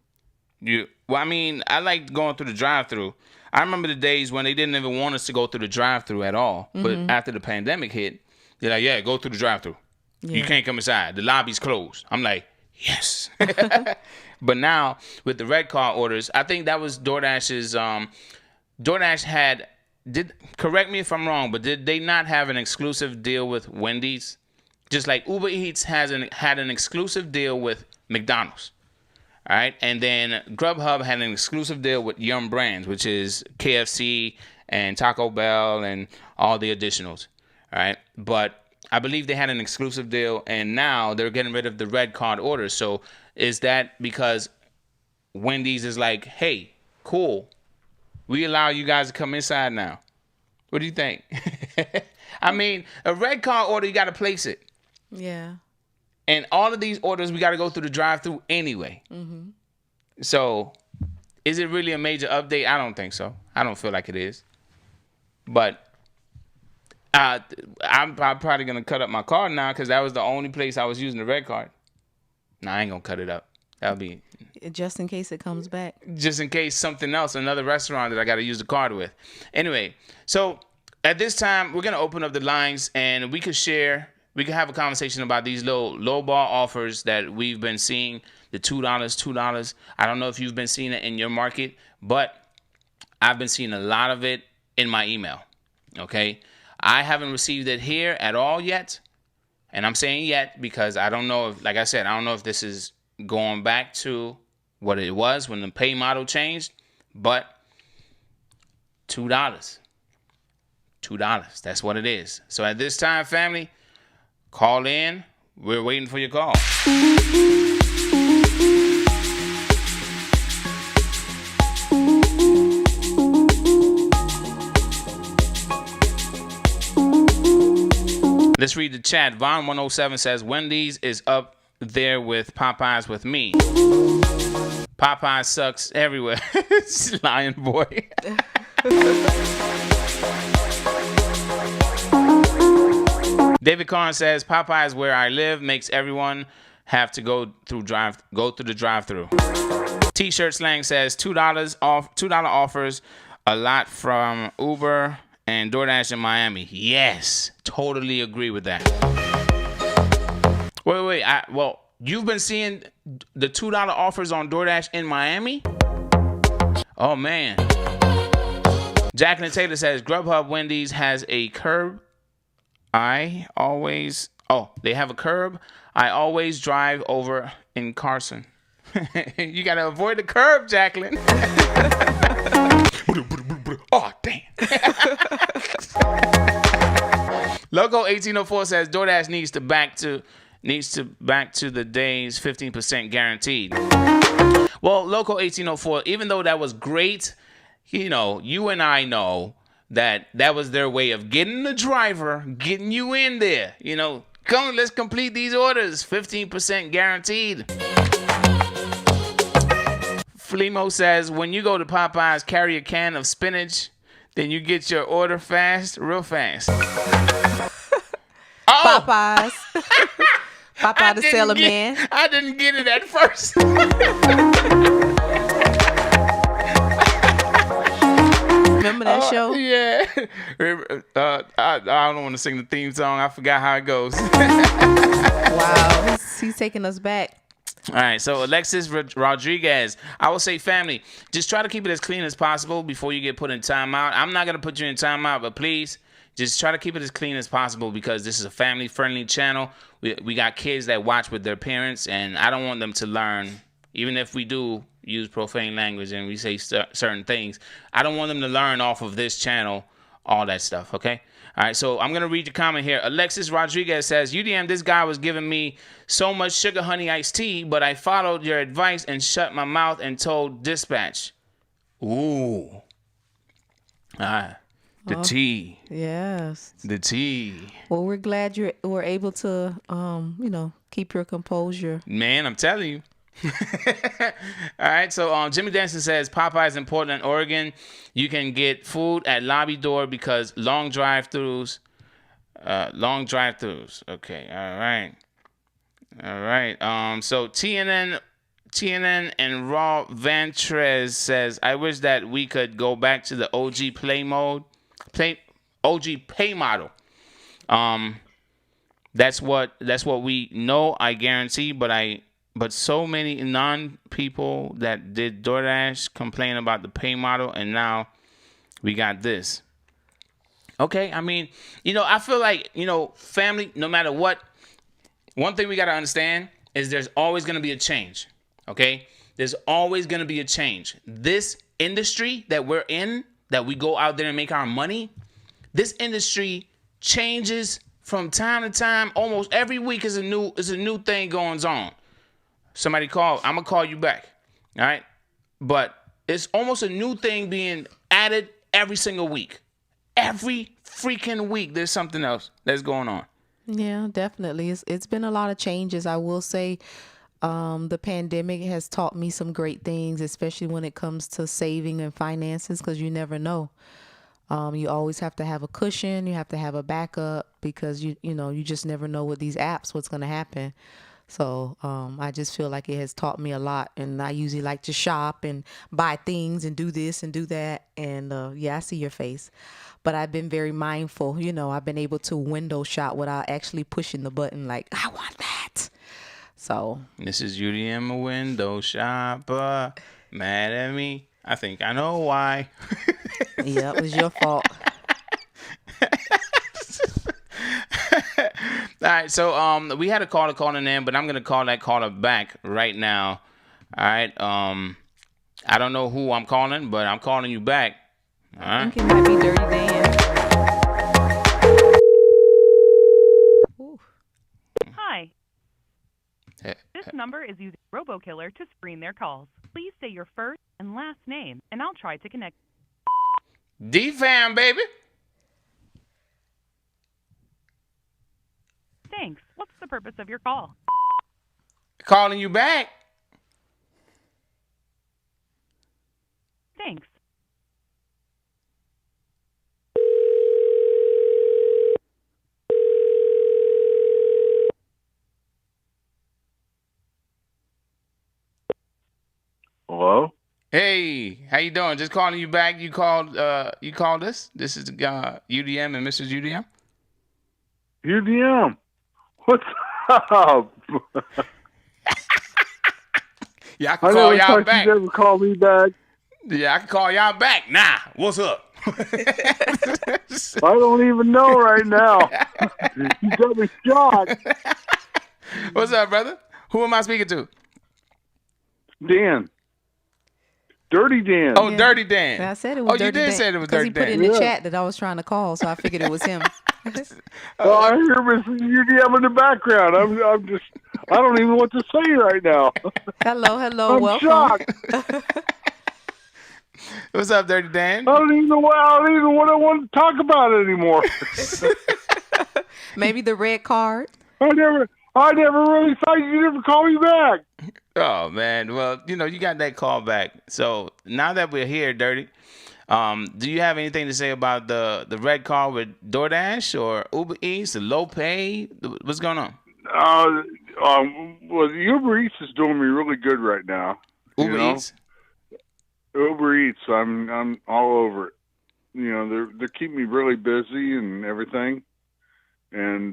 Well, I mean, I like going through the drive-thru. I remember the days when they didn't even want us to go through the drive-thru at all. Mm-hmm. But after the pandemic hit, they're like, yeah, go through the drive-thru. Yeah. You can't come inside. The lobby's closed. I'm like, yes. But now with the red card orders, I think that was DoorDash's. DoorDash correct me if I'm wrong, but did they not have an exclusive deal with Wendy's? Just like Uber Eats had an exclusive deal with McDonald's. All right, and then Grubhub had an exclusive deal with Yum Brands, which is KFC and Taco Bell and all the additionals. All right, but I believe they had an exclusive deal, and now they're getting rid of the red card orders. So is that because Wendy's is like, hey, cool, we allow you guys to come inside now? What do you think? I mean, a red card order, you got to place it. Yeah. And all of these orders, we got to go through the drive-thru anyway. Mm-hmm. So, is it really a major update? I don't think so. I don't feel like it is. But I'm probably going to cut up my card now because that was the only place I was using the red card. No, I ain't going to cut it up. That'll be... Just in case it comes back. Just in case something else, another restaurant that I got to use the card with. Anyway, so at this time, we're going to open up the lines and we could share... We can have a conversation about these low ball offers that we've been seeing, the $2. I don't know if you've been seeing it in your market, but I've been seeing a lot of it in my email, okay? I haven't received it here at all yet, and I'm saying yet because I don't know if, like I said, I don't know if this is going back to what it was when the pay model changed, but $2. That's what it is. So at this time, family, call in. We're waiting for your call. Let's read the chat. Vaughn 107 says, Wendy's is up there with Popeyes with me. Popeyes sucks everywhere. Lion boy. David Karn says, Popeyes where I live makes everyone have to go through the drive-thru. T-shirt slang says $2 offers a lot from Uber and DoorDash in Miami. Yes, totally agree with that. Wait. Well, you've been seeing the $2 offers on DoorDash in Miami? Oh man. Jacqueline Taylor says Grubhub Wendy's has a curb. They have a curb. I always drive over in Carson. You got to avoid the curb, Jacqueline. Oh, damn. Loco 1804 says DoorDash needs to back to the days 15% guaranteed. Well, Loco 1804, even though that was great, you and I know that was their way of getting the driver, getting you in there. Come, let's complete these orders. 15% guaranteed. Flemo says, when you go to Popeyes, carry a can of spinach, then you get your order real fast. Popeyes. Popeye the seller man. I didn't get it at first. Remember that show? Yeah. I don't want to sing the theme song. I forgot how it goes. Wow, he's taking us back. All right, so Alexis Rodriguez, I will say, family, just try to keep it as clean as possible before you get put in timeout. I'm not going to put you in timeout, but please just try to keep it as clean as possible because this is a family-friendly channel. We got kids that watch with their parents, and I don't want them to learn, even if we do use profane language and we say certain things, I don't want them to learn off of this channel all that stuff, okay? All right, so I'm going to read your comment here. Alexis Rodriguez says, UDM, this guy was giving me so much sugar honey iced tea, but I followed your advice and shut my mouth and told dispatch. Ooh. The tea. Yes. The tea. Well, we're glad you were able to, keep your composure. Man, I'm telling you. All right, so Jimmy Denson says Popeyes in Portland, Oregon. You can get food at lobby door because long drive-throughs. Okay, all right. So TNN and Raw Vantrez says, I wish that we could go back to the OG pay model. That's what we know, I guarantee, but so many non-people that did DoorDash complain about the pay model, and now we got this. Okay, I mean, I feel like, family, no matter what, one thing we got to understand is there's always going to be a change, okay? There's always going to be a change. This industry that we're in, that we go out there and make our money, this industry changes from time to time. Almost every week is a new thing going on. Somebody call, I'm going to call you back. All right? But it's almost a new thing being added every single week. Every freaking week, there's something else that's going on. Yeah, definitely. It's been a lot of changes. I will say the pandemic has taught me some great things, especially when it comes to saving and finances, because you never know. You always have to have a cushion. You have to have a backup because you just never know with these apps what's going to happen. So I just feel like it has taught me a lot. And I usually like to shop and buy things and do this and do that. And I see your face. But I've been very mindful. I've been able to window shop without actually pushing the button like, I want that. So this is UDM, a window shopper. Mad at me. I think I know why. Yeah, it was your fault. All right, so we had a caller calling in, but I'm gonna call that caller back right now. All right. I don't know who I'm calling, but I'm calling you back. All right. I think it might be Dirty Dan. Ooh. Hi. This number is using RoboKiller to screen their calls. Please say your first and last name, and I'll try to connect. DFAM, baby. Thanks. What's the purpose of your call? Calling you back. Thanks. Hello? Hey, how you doing? Just calling you back. You called us. This is UDM and Mrs. UDM. UDM. What's up? Yeah, I can call y'all back. You never call me back. Yeah, I can call y'all back. Nah, what's up? I don't even know right now. You got me shocked. What's up, brother? Who am I speaking to? Dan. Dirty Dan. Oh, yeah. Dirty Dan. I said it was Dirty Dan. You did say it was Dirty Dan. Because he put in the chat that I was trying to call, so I figured it was him. Well, I hear Mrs. UDM in the background. I don't even know what to say right now. Hello, I'm welcome. shocked. What's up, Dirty Dan? I don't even know what I want to talk about anymore. Maybe the red card. I never really thought you never called me back. Oh man, well, you got that call back. So now that we're here, Dirty, do you have anything to say about the red card with DoorDash or Uber Eats, the low pay? What's going on? Well, Uber Eats is doing me really good right now. Uber Eats? Uber Eats, I'm all over it. they're keeping me really busy and everything. And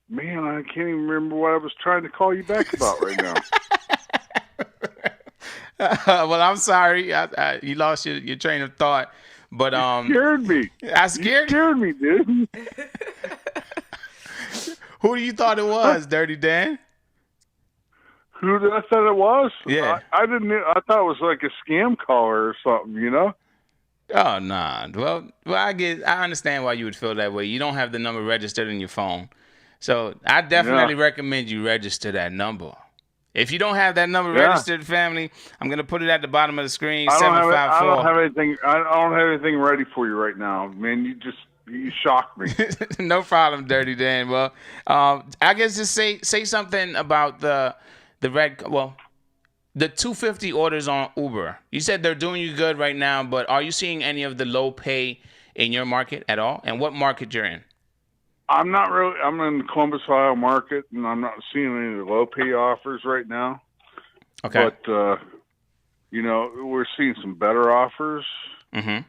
man, I can't even remember what I was trying to call you back about right now. Well, I'm sorry. You lost your train of thought. But You scared me. I scared You scared me, dude. Who do you thought it was, Dirty Dan? Who did I say it was? Yeah. I didn't. I thought it was like a scam caller or something. Oh, nah. Well, I understand why you would feel that way. You don't have the number registered in your phone. So I definitely recommend you register that number. If you don't have that number registered, family, I'm going to put it at the bottom of the screen, 754. I don't have anything. I don't have anything ready for you right now, man. You shocked me. No problem, Dirty Dan. Well, I guess just say something about the $250 orders on Uber. You said they're doing you good right now, but are you seeing any of the low pay in your market at all? And what market you're in? I'm not really. I'm in the Columbus, Ohio market, and I'm not seeing any of the low pay offers right now. Okay. But we're seeing some better offers. Mm-hmm.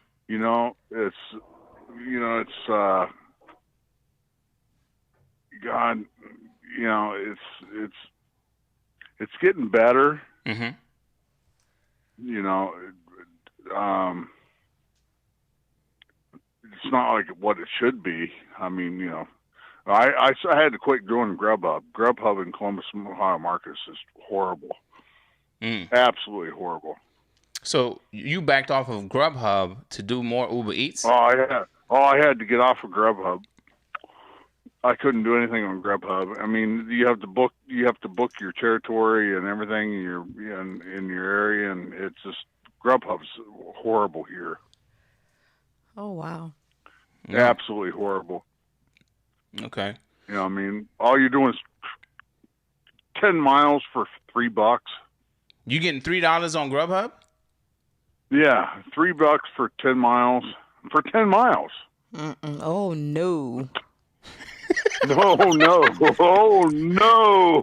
God, it's getting better. Mm-hmm. It's not like what it should be. I mean, I had to quit doing Grubhub. Grubhub in Columbus, Ohio market is just horrible. Absolutely horrible. So you backed off of Grubhub to do more Uber Eats? I had to get off of Grubhub. I couldn't do anything on Grubhub. I mean, you have to book your territory and everything in your area, and it's just Grubhub's horrible here. Oh wow. Yeah. Absolutely horrible. Okay. I mean, all you're doing is 10 miles for $3. You getting $3 on Grubhub? Yeah, $3 for 10 miles. For 10 miles. Mm-mm. Oh no. Oh no! Oh no!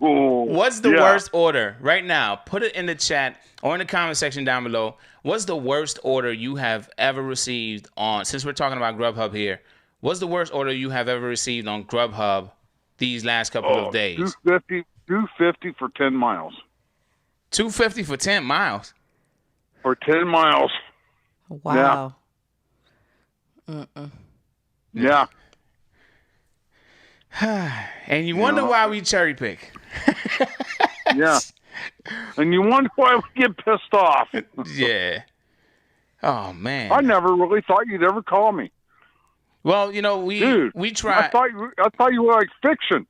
What's the worst order right now? Put it in the chat or in the comment section down below. What's the worst order you have ever received on? Since we're talking about Grubhub here, what's the worst order you have ever received on Grubhub these last couple of days? $250 for 10 miles. $250 for 10 miles. For 10 miles. Wow. Yeah. Yeah. And you wonder why we cherry pick. Yeah. And you wonder why we get pissed off. Yeah. Oh man. I never really thought you'd ever call me. Well, we tried. I thought you were like fiction.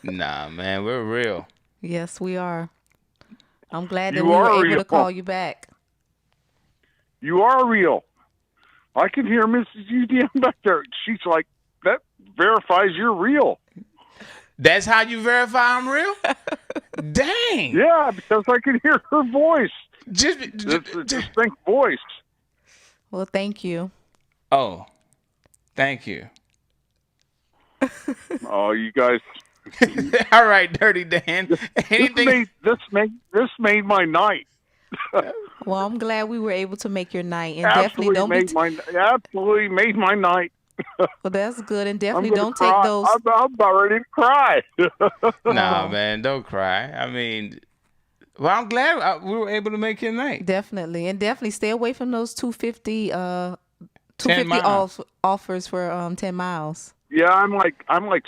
Nah, man, we're real. Yes, we are. I'm glad that You we were are able real. to call you back. You are real. I can hear Mrs. UDM back there. She's like, that verifies you're real. That's how you verify I'm real? Dang. Yeah, because I can hear her voice. Just It's a distinct voice. Well, thank you. Oh, thank you. Oh, you guys. All right, Dirty Dan. Anything? This made my night. Well, I'm glad we were able to make your night, and Absolutely definitely absolutely made my night. well, that's good, and definitely I'm gonna don't cry. take those. I'm about ready to cry. Nah, man, don't cry. I mean, well, I'm glad we were able to make your night. Definitely, and definitely stay away from those 250 offers for 10 miles. Yeah, I'm like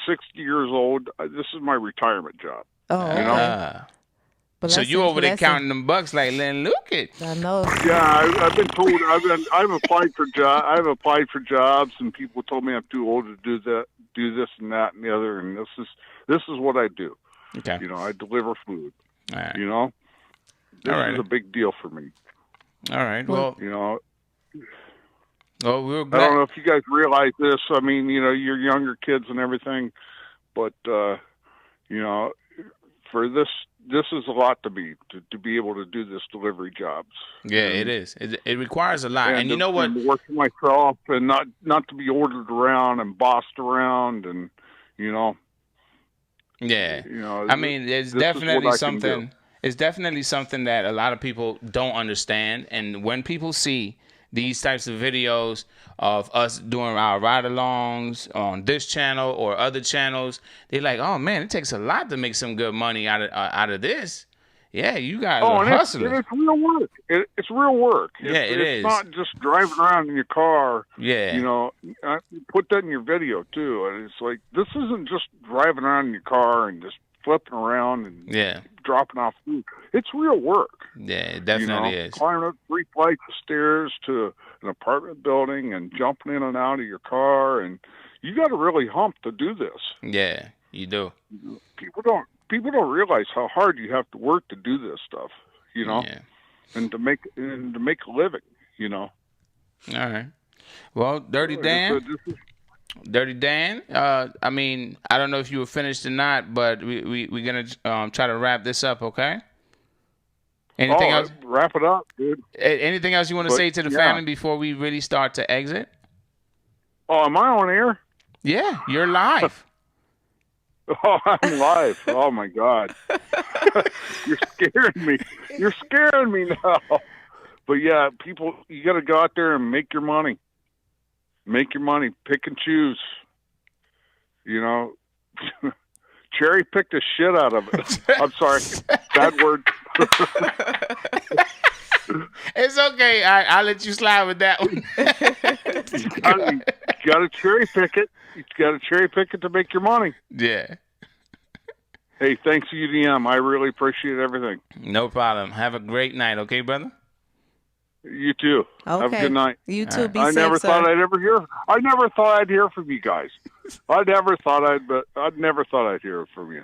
60 years old. This is my retirement job. Oh, okay. But So that's you it. over there That's counting them bucks like Lynn Luke. I know. Yeah, I've been told I've applied for jobs, and people told me I'm too old to do this and that and the other, and this is what I do. Okay. I deliver food. All right. This All right. is a big deal for me. All right. Well, we're glad. I don't know if you guys realize this. I mean, you're younger kids and everything, but for this is a lot to be able to do this delivery jobs. Yeah, it is. It requires a lot, and you know what? And work for myself, and not to be ordered around and bossed around, and Yeah. I mean, it's definitely something. It's definitely something that a lot of people don't understand, and when people see these types of videos of us doing our ride-alongs on this channel or other channels, they're like, oh man, it takes a lot to make some good money out of this. Yeah, you guys are hustlers. It's real work. It's real work. It's not just driving around in your car. Yeah. You know, put that in your video too. And it's like, this isn't just driving around in your car and just flipping around and dropping off food. It's real work. Yeah, it definitely is. Climbing up 3 flights of stairs to an apartment building and jumping in and out of your car, and you got to really hump to do this. Yeah, you do. People don't realize how hard you have to work to do this stuff, you know, and to make a living, you know. All right. Well, Dirty Dan, I mean, I don't know if you were finished or not, but we're going to try to wrap this up, okay? Anything else? Wrap it up, dude. Anything else you want to say to the family before we really start to exit? Oh, am I on air? Yeah, you're live. Oh, I'm live. Oh, my God. You're scaring me. You're scaring me now. But, yeah, people, you got to go out there and make your money. Make your money. Pick and choose. You know, cherry pick the shit out of it. I'm sorry. Bad word. It's okay. I'll let you slide with that one. You got to cherry pick it. You got to cherry pick it to make your money. Yeah. Hey, thanks, UDM. I really appreciate everything. No problem. Have a great night, okay, brother? You too. Okay. Have a good night. You too. Right. Be I safe, never sir. thought I'd hear from you guys. I'd never thought I'd hear from you.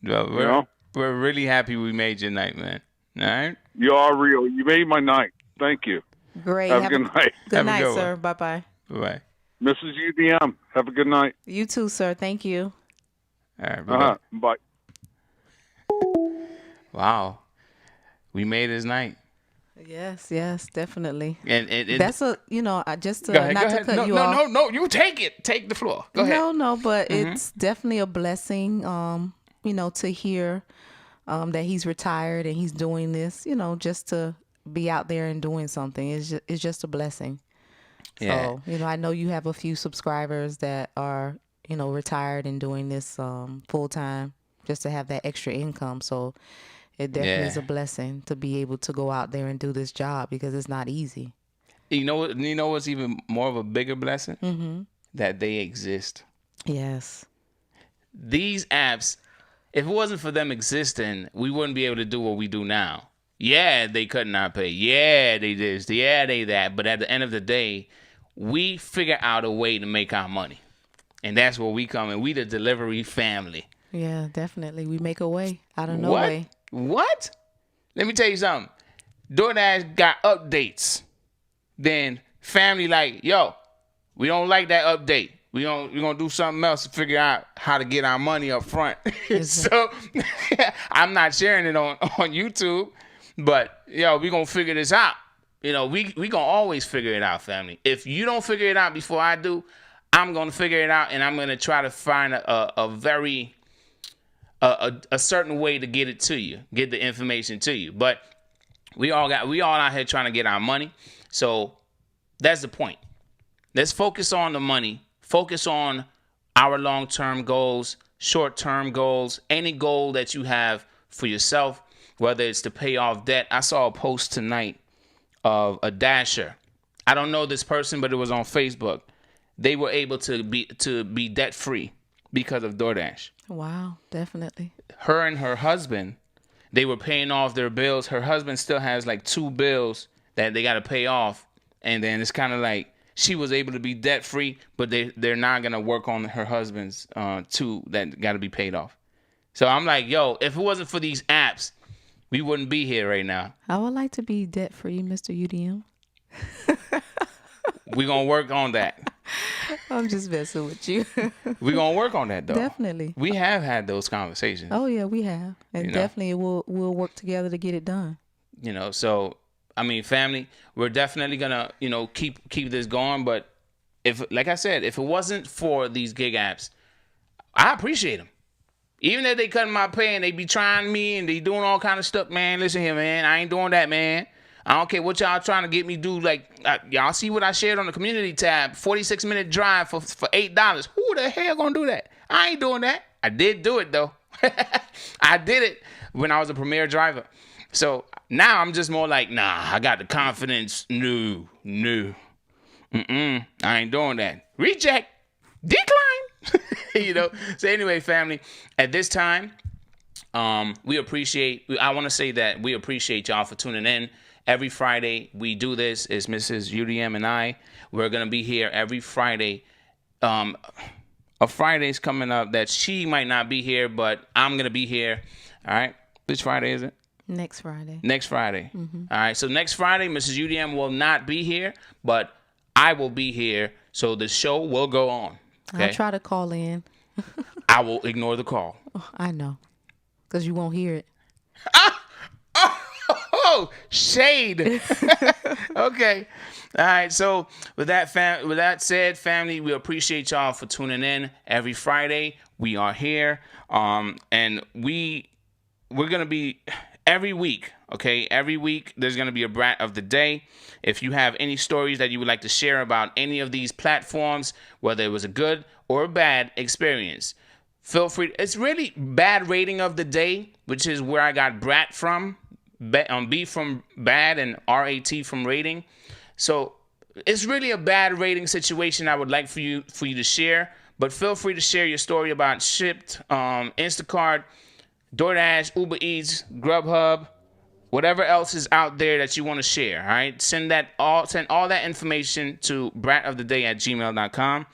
Well, we're really happy we made your night, man. All right? You are real. You made my night. Thank you. Great. Have a good night. Good night, sir. Bye-bye. Bye-bye. Mrs. UDM, have a good night. You too, sir. Thank you. All right, bye. Bye. Wow. We made his night. Yes, definitely. And that's just to go ahead, not go to ahead. cut you off. No, you take it. Take the floor. Go ahead. No, but it's definitely a blessing, to hear that he's retired and he's doing this, just to be out there and doing something. It's just a blessing. Yeah. So, I know you have a few subscribers that are, retired and doing this full time just to have that extra income. So it definitely is a blessing to be able to go out there and do this job because it's not easy. You know what's even more of a bigger blessing? Mm-hmm. That they exist. Yes. These apps, if it wasn't for them existing, we wouldn't be able to do what we do now. Yeah, they could not pay. Yeah, they this. Yeah, they that. But at the end of the day, we figure out a way to make our money. And that's where we come in. We the delivery family. Yeah, definitely. We make a way out of no way. What? Let me tell you something. DoorDash got updates. Then family like, yo, we don't like that update. We're gonna do something else to figure out how to get our money up front. So I'm not sharing it on YouTube, but we're gonna figure this out. We gonna always figure it out, family. If you don't figure it out before I do, I'm gonna figure it out, and I'm gonna try to find a certain way to get it to you, get the information to you. But we all out here trying to get our money. So that's the point. Let's focus on the money. Focus on our long-term goals, short-term goals, any goal that you have for yourself, whether it's to pay off debt. I saw a post tonight of a dasher. I don't know this person, but it was on Facebook. They were able to be debt-free because of DoorDash. Wow, definitely. Her and her husband, they were paying off their bills. Her husband still has like 2 bills that they got to pay off. And then it's kind of like she was able to be debt-free, but they're not going to work on her husband's 2 that got to be paid off. So I'm like, yo, if it wasn't for these apps, we wouldn't be here right now. I would like to be debt-free, Mr. UDM. We're going to work on that. I'm just messing with you. We're going to work on that, though. Definitely. We have had those conversations. Oh, yeah, we have. And definitely we'll work together to get it done. So, I mean, family, we're definitely going to, keep this going. But like I said, if it wasn't for these gig apps, I appreciate them. Even if they cutting my pay and they be trying me and they doing all kind of stuff, man, listen here, man, I ain't doing that, man. I don't care what y'all trying to get me do. Like, y'all see what I shared on the community tab, 46-minute drive for $8. Who the hell gonna do that? I ain't doing that. I did do it, though. I did it when I was a premier driver. So now I'm just more like, nah, I got the confidence. No. I ain't doing that. Reject. Decline. You know. So anyway, family, at this time, I want to say that we appreciate y'all for tuning in. Every Friday we do this. It's Mrs. UDM and I. We're going to be here every Friday. A Friday's coming up that she might not be here, but I'm going to be here. All right. Which Friday is it? Next Friday. Next Friday. Mm-hmm. All right. So next Friday, Mrs. UDM will not be here, but I will be here. So the show will go on. Okay? I'll try to call in. I will ignore the call. Oh, I know. Because you won't hear it. Oh, shade. Okay. All right. So with that said, family, we appreciate y'all for tuning in every Friday. We are here. And we're going to be every week. Okay. Every week there's going to be a brat of the day. If you have any stories that you would like to share about any of these platforms, whether it was a good or a bad experience, feel free. It's really bad rating of the day, which is where I got brat from. B from bad and RAT from rating. So it's really a bad rating situation I would like for you to share. But feel free to share your story about Shipped, Instacart, DoorDash, Uber Eats, Grubhub, whatever else is out there that you want to share. All right, send all that information to bratoftheday@gmail.com.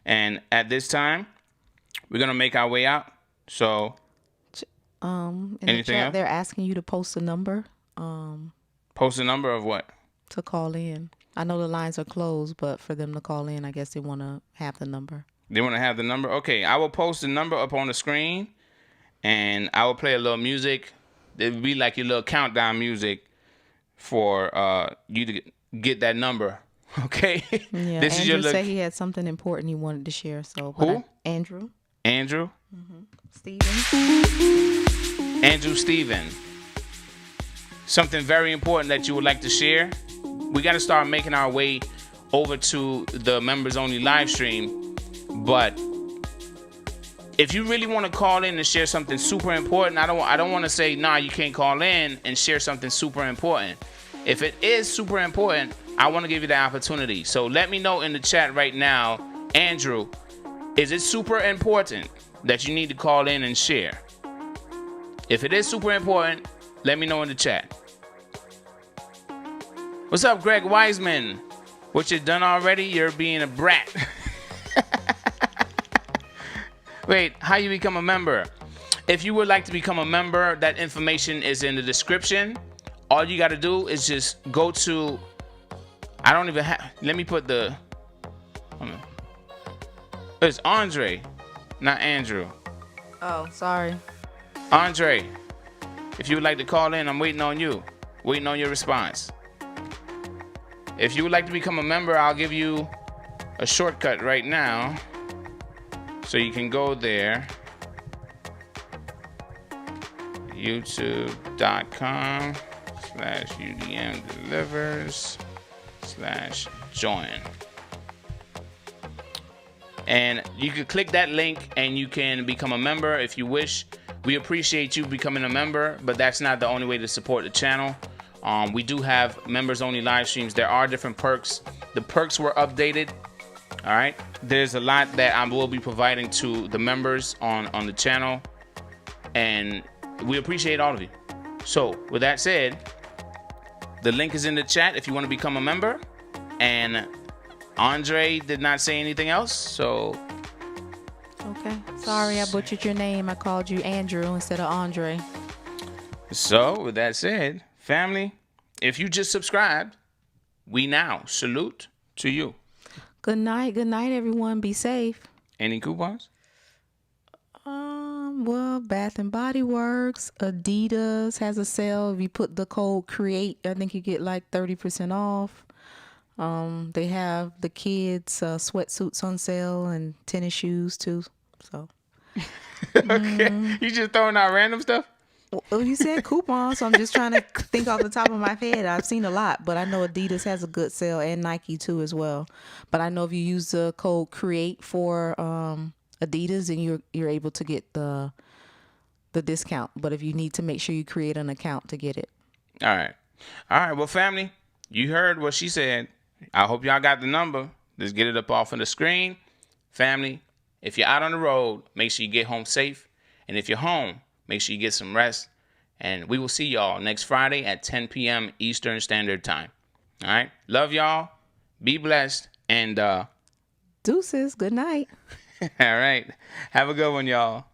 And at this time, we're gonna make our way out. So. In anything the chat, else? they're asking you to post a number. Post a number of what? To call in. I know the lines are closed, but for them to call in, I guess they want to have the number. They want to have the number? Okay, I will post the number up on the screen, and I will play a little music. It would be like your little countdown music for you to get that number. Okay? Yeah, This Andrew is your said he had something important he wanted to share. So Who? Andrew. Andrew? Mm-hmm. Steven. Andrew Steven. Something very important that you would like to share. We got to start making our way over to the members only live stream. But if you really want to call in and share something super important, I don't want to say, nah, you can't call in and share something super important. If it is super important, I want to give you the opportunity. So let me know in the chat right now, Andrew, is it super important that you need to call in and share? If it is super important, let me know in the chat. What's up, Greg Wiseman? What you done already? You're being a brat. Wait, how you become a member? If you would like to become a member, that information is in the description. All you got to do is just go to, I don't even have, let me put the, it's Andre, not Andrew. Oh, sorry. Andre, if you would like to call in, I'm waiting on you. Waiting on your response. If you would like to become a member, I'll give you a shortcut right now. So you can go there. youtube.com/UDMDelivers/join. And you can click that link and you can become a member if you wish. We appreciate you becoming a member, but that's not the only way to support the channel. We do have members only live streams. There are different perks. The perks were updated. All right. There's a lot that I will be providing to the members on the channel, and we appreciate all of you. So with that said, the link is in the chat if you want to become a member. And Andre did not say anything else, so. Okay. Sorry, I butchered your name. I called you Andrew instead of Andre. So with that said, family, if you just subscribed, we now salute to you. Good night, everyone. Be safe. Any coupons? Well, Bath and Body Works, Adidas has a sale. If you put the code CREATE, I think you get like 30% off. They have the kids sweatsuits on sale and tennis shoes too. So Okay, you just throwing out random stuff? Well, you said coupon, so I'm just trying to think off the top of my head. I've seen a lot, but I know Adidas has a good sale and Nike too as well. But I know if you use the code CREATE for Adidas, then you're able to get the discount. But if you need to make sure you create an account to get it. All right. Well, family, you heard what she said. I hope y'all got the number. Let's get it up off of the screen. Family, if you're out on the road, make sure you get home safe. And if you're home, make sure you get some rest. And we will see y'all next Friday at 10 p.m. Eastern Standard Time. All right. Love y'all. Be blessed. And Deuces. Good night. all right. Have a good one, y'all.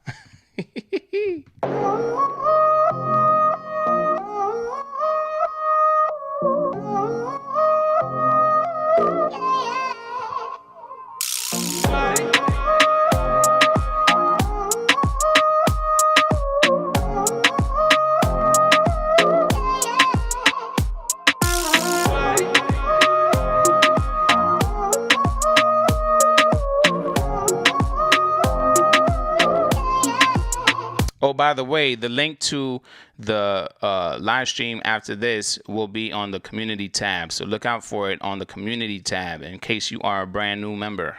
Oh, by the way, the link to the live stream after this will be on the community tab. So look out for it on the community tab in case you are a brand new member.